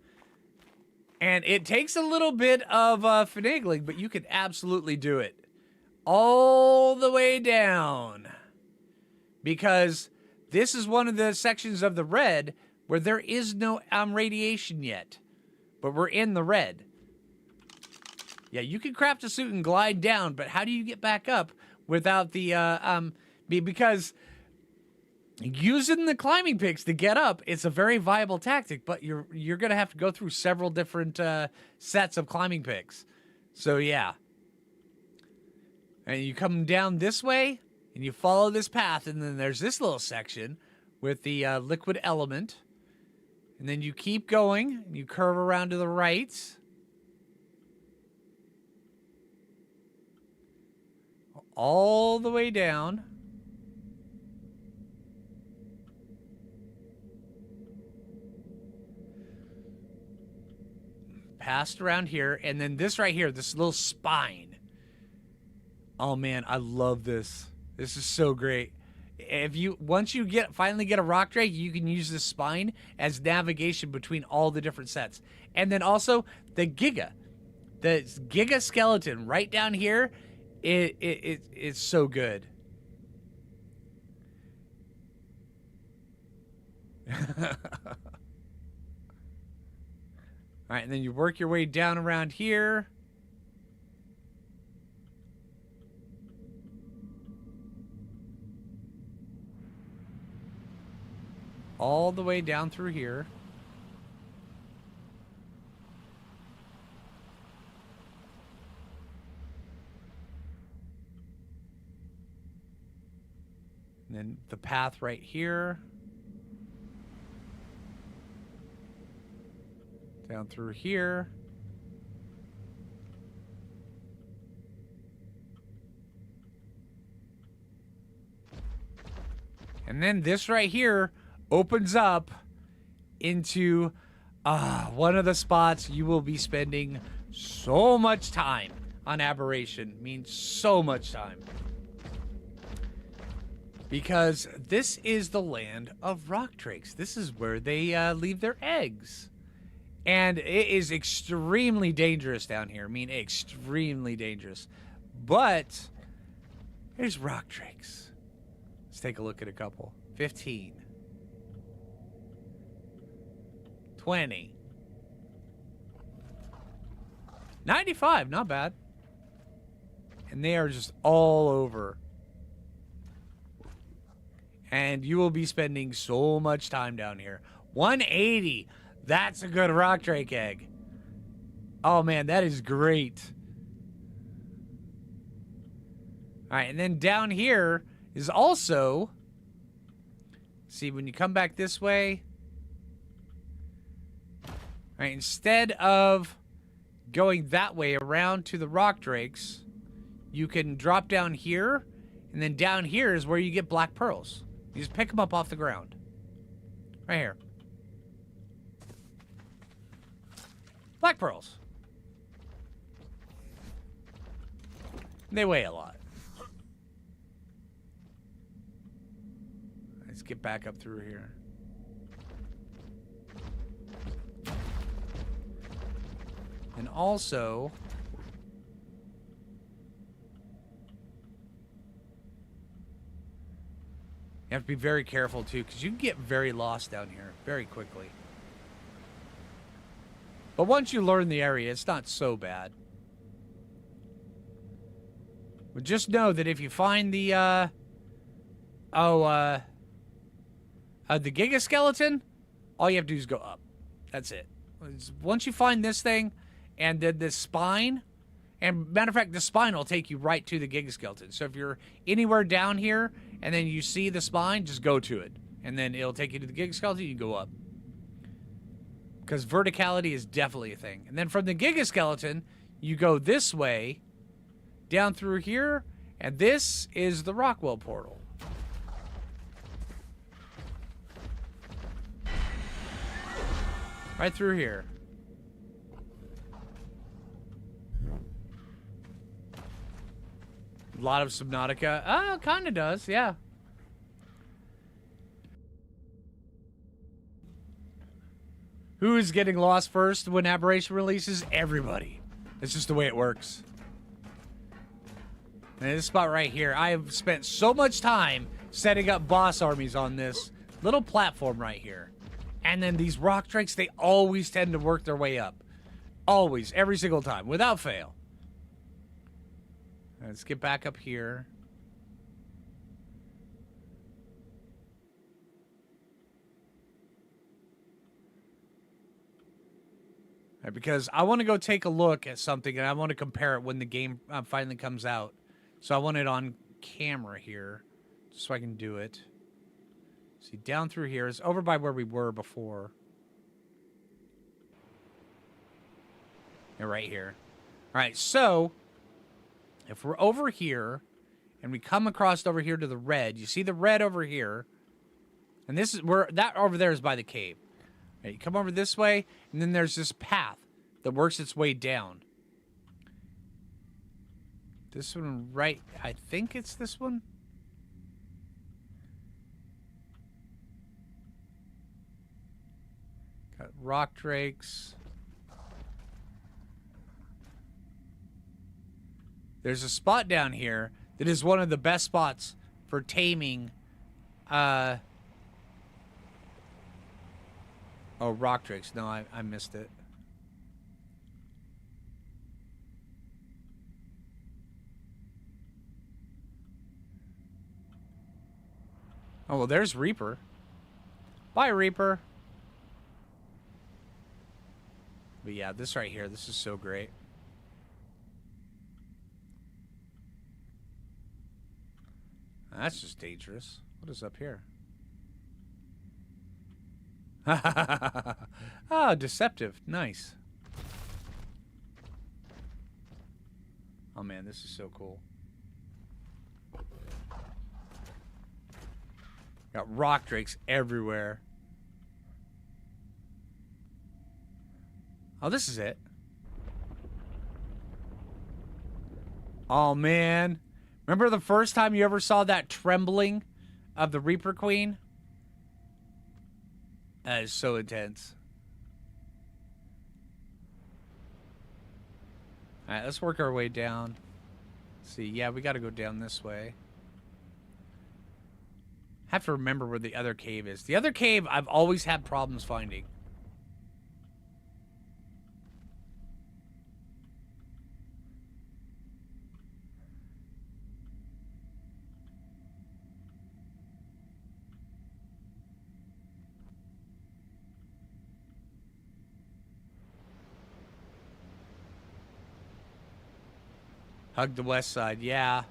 And it takes a little bit of finagling, but you can absolutely do it. All the way down. Because this is one of the sections of the red where there is no radiation yet, but we're in the red. Yeah, you can craft a suit and glide down, but how do you get back up without the because using the climbing picks to get up, it's a very viable tactic, but you're gonna have to go through several different sets of climbing picks. So yeah. And you come down this way, and you follow this path, and then there's this little section with the liquid element. And then you keep going, and you curve around to the right. All the way down. Past around here, and then this right here, this little spine. Oh man, I love this. This is so great. Once you finally get a rock drake, you can use the spine as navigation between all the different sets. And then also the Giga skeleton right down here, it's so good. All right, and then you work your way down around here. All the way down through here. And then the path right here. Down through here. And then this right here opens up into one of the spots you will be spending so much time on Aberration. Means so much time. Because this is the land of rock drakes. This is where they leave their eggs. And it is extremely dangerous down here. I mean, extremely dangerous. But there's rock drakes. Let's take a look at a couple. 15. 20. 95, not bad. And they are just all over. And you will be spending so much time down here. 180. That's a good rock drake egg. Oh man, that is great. Alright, and then down here is also... See, when you come back this way... Alright, instead of going that way around to the rock drakes, you can drop down here, and then down here is where you get black pearls. You just pick them up off the ground. Right here. Black pearls. They weigh a lot. Let's get back up through here. And also, you have to be very careful too, because you can get very lost down here very quickly. But once you learn the area, it's not so bad. But just know that if you find the Giga skeleton, all you have to do is go up. That's it. Once you find this thing, and then the spine, and matter of fact, the spine will take you right to the Giga skeleton. So if you're anywhere down here, and then you see the spine, just go to it. And then it'll take you to the Giga skeleton, you go up. Because verticality is definitely a thing. And then from the Giga skeleton, you go this way, down through here, and this is the Rockwell portal. Right through here. A lot of Subnautica. Oh, kind of does, yeah. Who is getting lost first when Aberration releases? Everybody. It's just the way it works. And this spot right here, I have spent so much time setting up boss armies on this little platform right here. And then these rock drakes, they always tend to work their way up. Always, every single time, without fail. Let's get back up here. Right, because I want to go take a look at something, and I want to compare it when the game finally comes out. So I want it on camera here, just so I can do it. See, down through here is over by where we were before. Yeah, right here. All right, so if we're over here and we come across over here to the red, you see the red over here, and this is where that over there is by the cave. Right, you come over this way, and then there's this path that works its way down. This one right, I think it's this one. Got rock drakes. There's a spot down here that is one of the best spots for taming. Oh, rock drakes. No, I missed it. Oh, well, there's Reaper. Bye, Reaper. But yeah, this right here, this is so great. That's just dangerous. What is up here? Ah, deceptive. Nice. Oh man, this is so cool. Got rock drakes everywhere. Oh, this is it. Oh man. Remember the first time you ever saw that trembling of the Reaper Queen? That is so intense. Alright, let's work our way down. Let's see, yeah, we gotta go down this way. Have to remember where the other cave is. The other cave I've always had problems finding. Hug the west side, yeah.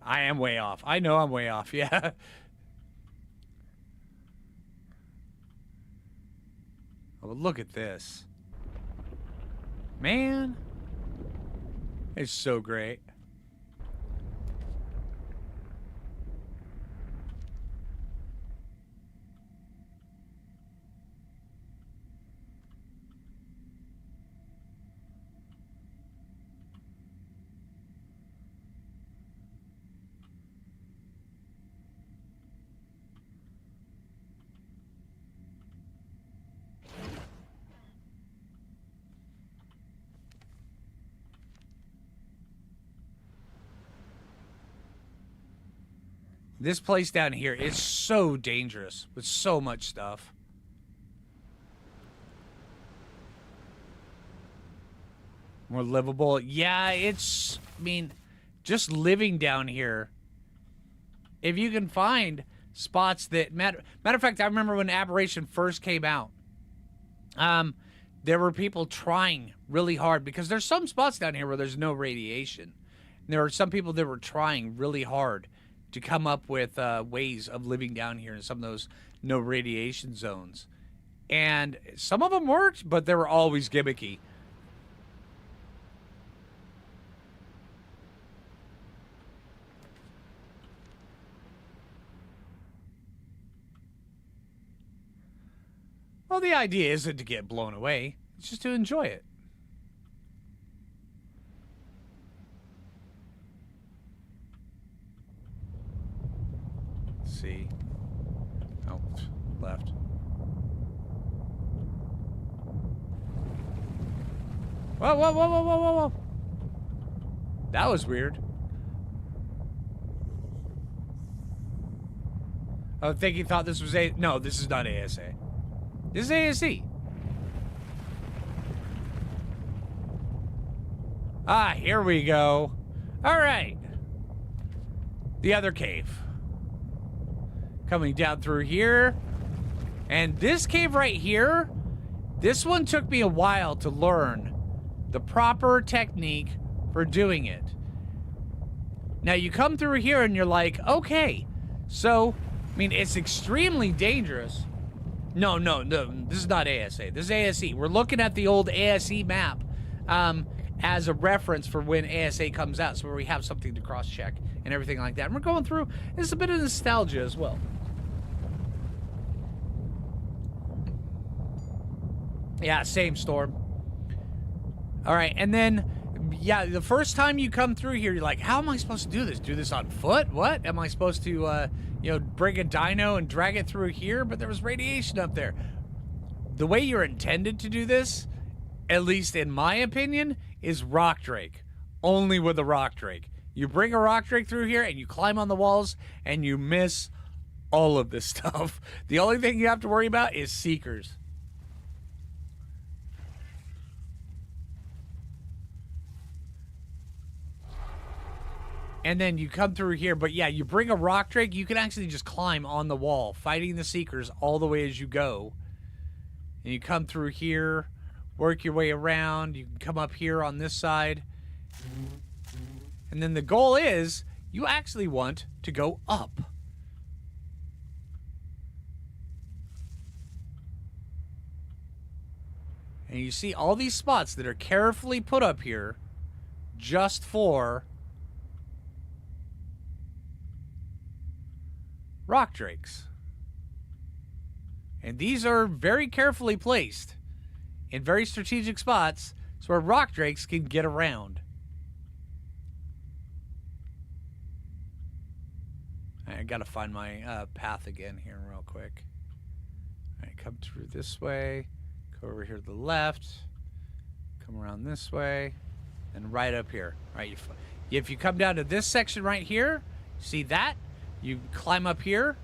I am way off. I know I'm way off, yeah. Oh, look at this. Man. It's so great. This place down here is so dangerous with so much stuff. More livable. Yeah, it's, I mean, just living down here. If you can find spots that, matter of fact, I remember when Aberration first came out, there were people trying really hard because there's some spots down here where there's no radiation. And there are some people that were trying really hard to come up with ways of living down here in some of those no radiation zones. And some of them worked, but they were always gimmicky. Well, the idea isn't to get blown away. It's just to enjoy it. See. Oh, left. Whoa, whoa, whoa, whoa, whoa, whoa, whoa. That was weird. I think he thought this was a... No, this is not ASA. This is ASE. Ah, here we go. All right. The other cave. Coming down through here. And this cave right here, this one took me a while to learn the proper technique for doing it. Now, you come through here and you're like, okay, so... I mean, it's extremely dangerous. No, this is not ASA. This is ASE. We're looking at the old ASE map as a reference for when ASA comes out, so where we have something to cross-check and everything like that. And we're going through, it's a bit of nostalgia as well. Yeah, same Storm. All right, and then... Yeah, the first time you come through here, you're like, how am I supposed to do this? Do this on foot? What? Am I supposed to, you know, bring a dino and drag it through here? But there was radiation up there. The way you're intended to do this, at least in my opinion, is rock drake. Only with a rock drake. You bring a rock drake through here and you climb on the walls and you miss all of this stuff. The only thing you have to worry about is seekers. And then you come through here, but yeah, you bring a rock drake, you can actually just climb on the wall, fighting the seekers all the way as you go. And you come through here, work your way around, you can come up here on this side. And then the goal is, you actually want to go up. And you see all these spots that are carefully put up here just for rock drakes. And these are very carefully placed in very strategic spots so where rock drakes can get around. I gotta find my path again here real quick. All right, come through this way, go over here to the left, come around this way, and right up here. All right, if you come down to this section right here, see that? You climb up here.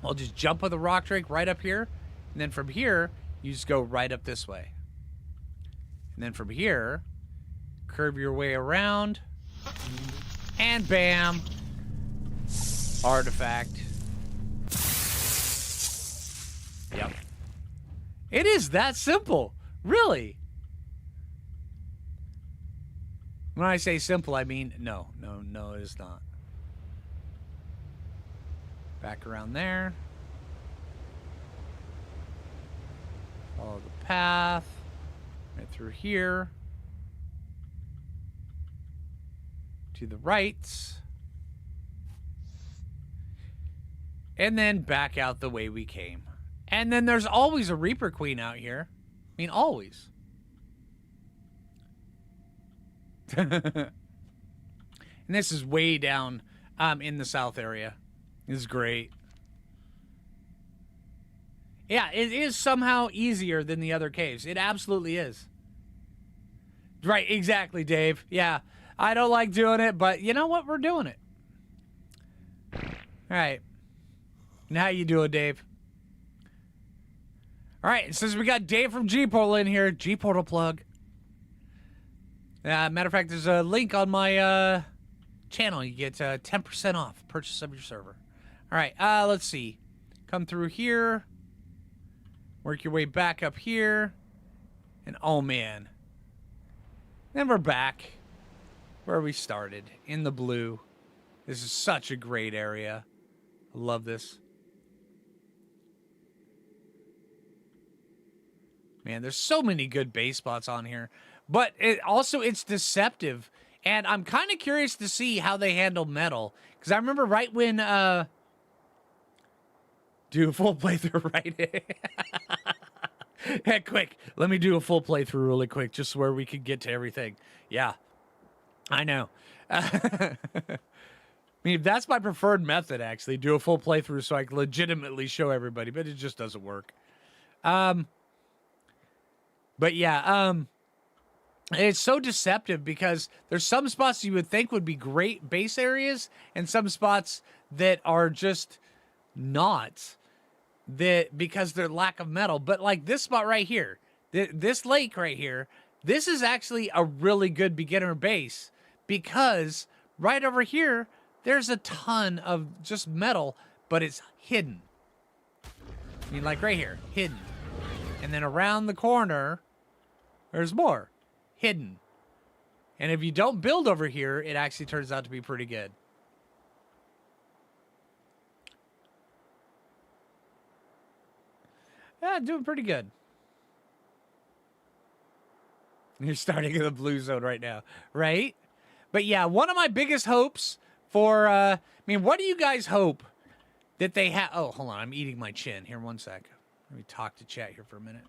I'll just jump with a rock drake right up here. And then from here, you just go right up this way. And then from here, curve your way around. And bam. Artifact. Yep. It is that simple. Really. When I say simple, I mean no, it is not. Back around there. Follow the path. Right through here. To the right. And then back out the way we came. And then there's always a Reaper Queen out here. I mean, always. And this is way down in the south area. It's great. Yeah, it is somehow easier than the other caves. It absolutely is. Right, exactly, Dave. Yeah, I don't like doing it, but you know what? We're doing it. All right. And how you doing, Dave? All right, since we got Dave from G-Portal in here, G-Portal plug. Matter of fact, there's a link on my channel. You get 10% off purchase of your server. All right, let's see. Come through here. Work your way back up here. And oh, man. Then we're back where we started, in the blue. This is such a great area. I love this. Man, there's so many good base spots on here. But it's deceptive. And I'm kind of curious to see how they handle metal. Because I remember right when... do a full playthrough, right? Hey, quick. Let me do a full playthrough really quick. Just where we could get to everything. Yeah. I know. I mean, that's my preferred method, actually. Do a full playthrough so I can legitimately show everybody, but it just doesn't work. But yeah, it's so deceptive because there's some spots you would think would be great base areas and some spots that are just not, that because they're lack of metal. But like this spot right here, this lake right here, this is actually a really good beginner base because right over here, there's a ton of just metal, but it's hidden. I mean, like right here, hidden. And then around the corner, there's more hidden. And if you don't build over here, it actually turns out to be pretty good. Yeah, doing pretty good. You're starting in the blue zone right now, right? But yeah, one of my biggest hopes for, I mean, what do you guys hope that they have? Oh, hold on. I'm eating my chin. Here, one sec. Let me talk to chat here for a minute.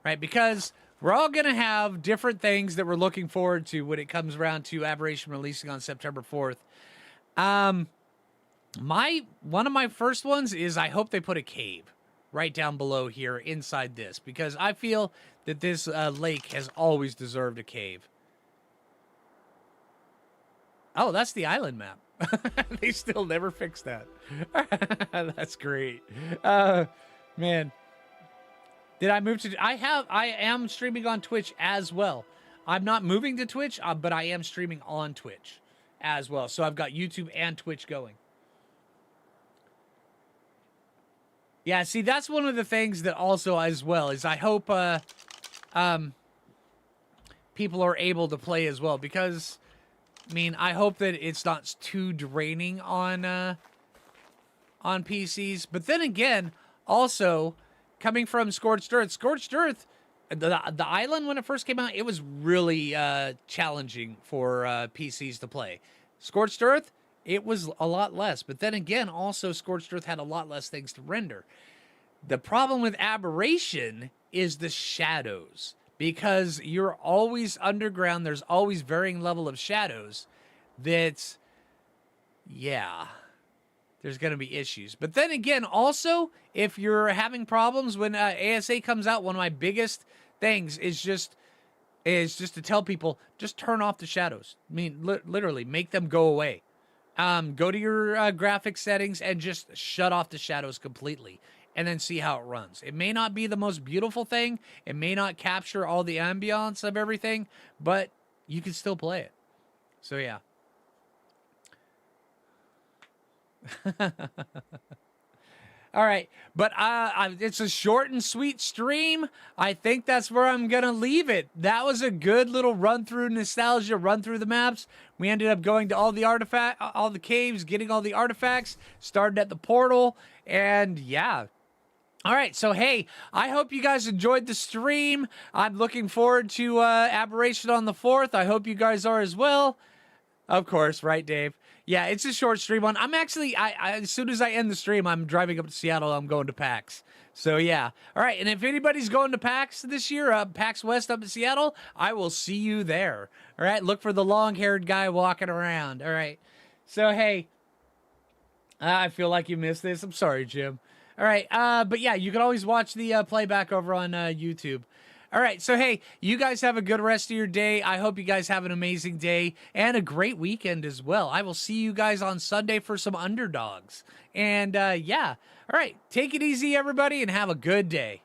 Right, because we're all going to have different things that we're looking forward to when it comes around to Aberration releasing on September 4th. One of my first ones is I hope they put a cave right down below here inside this, because I feel that this lake has always deserved a cave. Oh, that's the island map. They still never fixed that. That's great. Man. Did I move to... I am streaming on Twitch as well. I'm not moving to Twitch, but I am streaming on Twitch as well. So I've got YouTube and Twitch going. Yeah, see, that's one of the things that also as well is I hope people are able to play as well, because I mean, I hope that it's not too draining on PCs. But then again, also coming from Scorched Earth, the island when it first came out, it was really challenging for PCs to play. Scorched Earth, it was a lot less. But then again, also Scorched Earth had a lot less things to render. The problem with Aberration is the shadows, because you're always underground. There's always varying level of shadows. That's, yeah, there's going to be issues. But then again, also, if you're having problems when ASA comes out, one of my biggest things is just to tell people, just turn off the shadows. I mean, literally, make them go away. Go to your graphics settings and just shut off the shadows completely, and then see how it runs. It may not be the most beautiful thing. It may not capture all the ambiance of everything, but you can still play it. So, yeah. All right, but it's a short and sweet stream. I think that's where I'm going to leave it. That was a good little run through nostalgia, run through the maps. We ended up going to all the caves, getting all the artifacts, started at the portal, and yeah. All right, so hey, I hope you guys enjoyed the stream. I'm looking forward to Aberration on the 4th. I hope you guys are as well. Of course, right, Dave? Yeah, it's a short stream one. I'm actually, as soon as I end the stream, I'm driving up to Seattle. I'm going to PAX. So, yeah. All right, and if anybody's going to PAX this year, PAX West up in Seattle, I will see you there. All right, look for the long-haired guy walking around. All right. So, hey, I feel like you missed this. I'm sorry, Jim. All right, but yeah, you can always watch the playback over on YouTube. All right, so hey, you guys have a good rest of your day. I hope you guys have an amazing day and a great weekend as well. I will see you guys on Sunday for some underdogs. And yeah, all right, take it easy, everybody, and have a good day.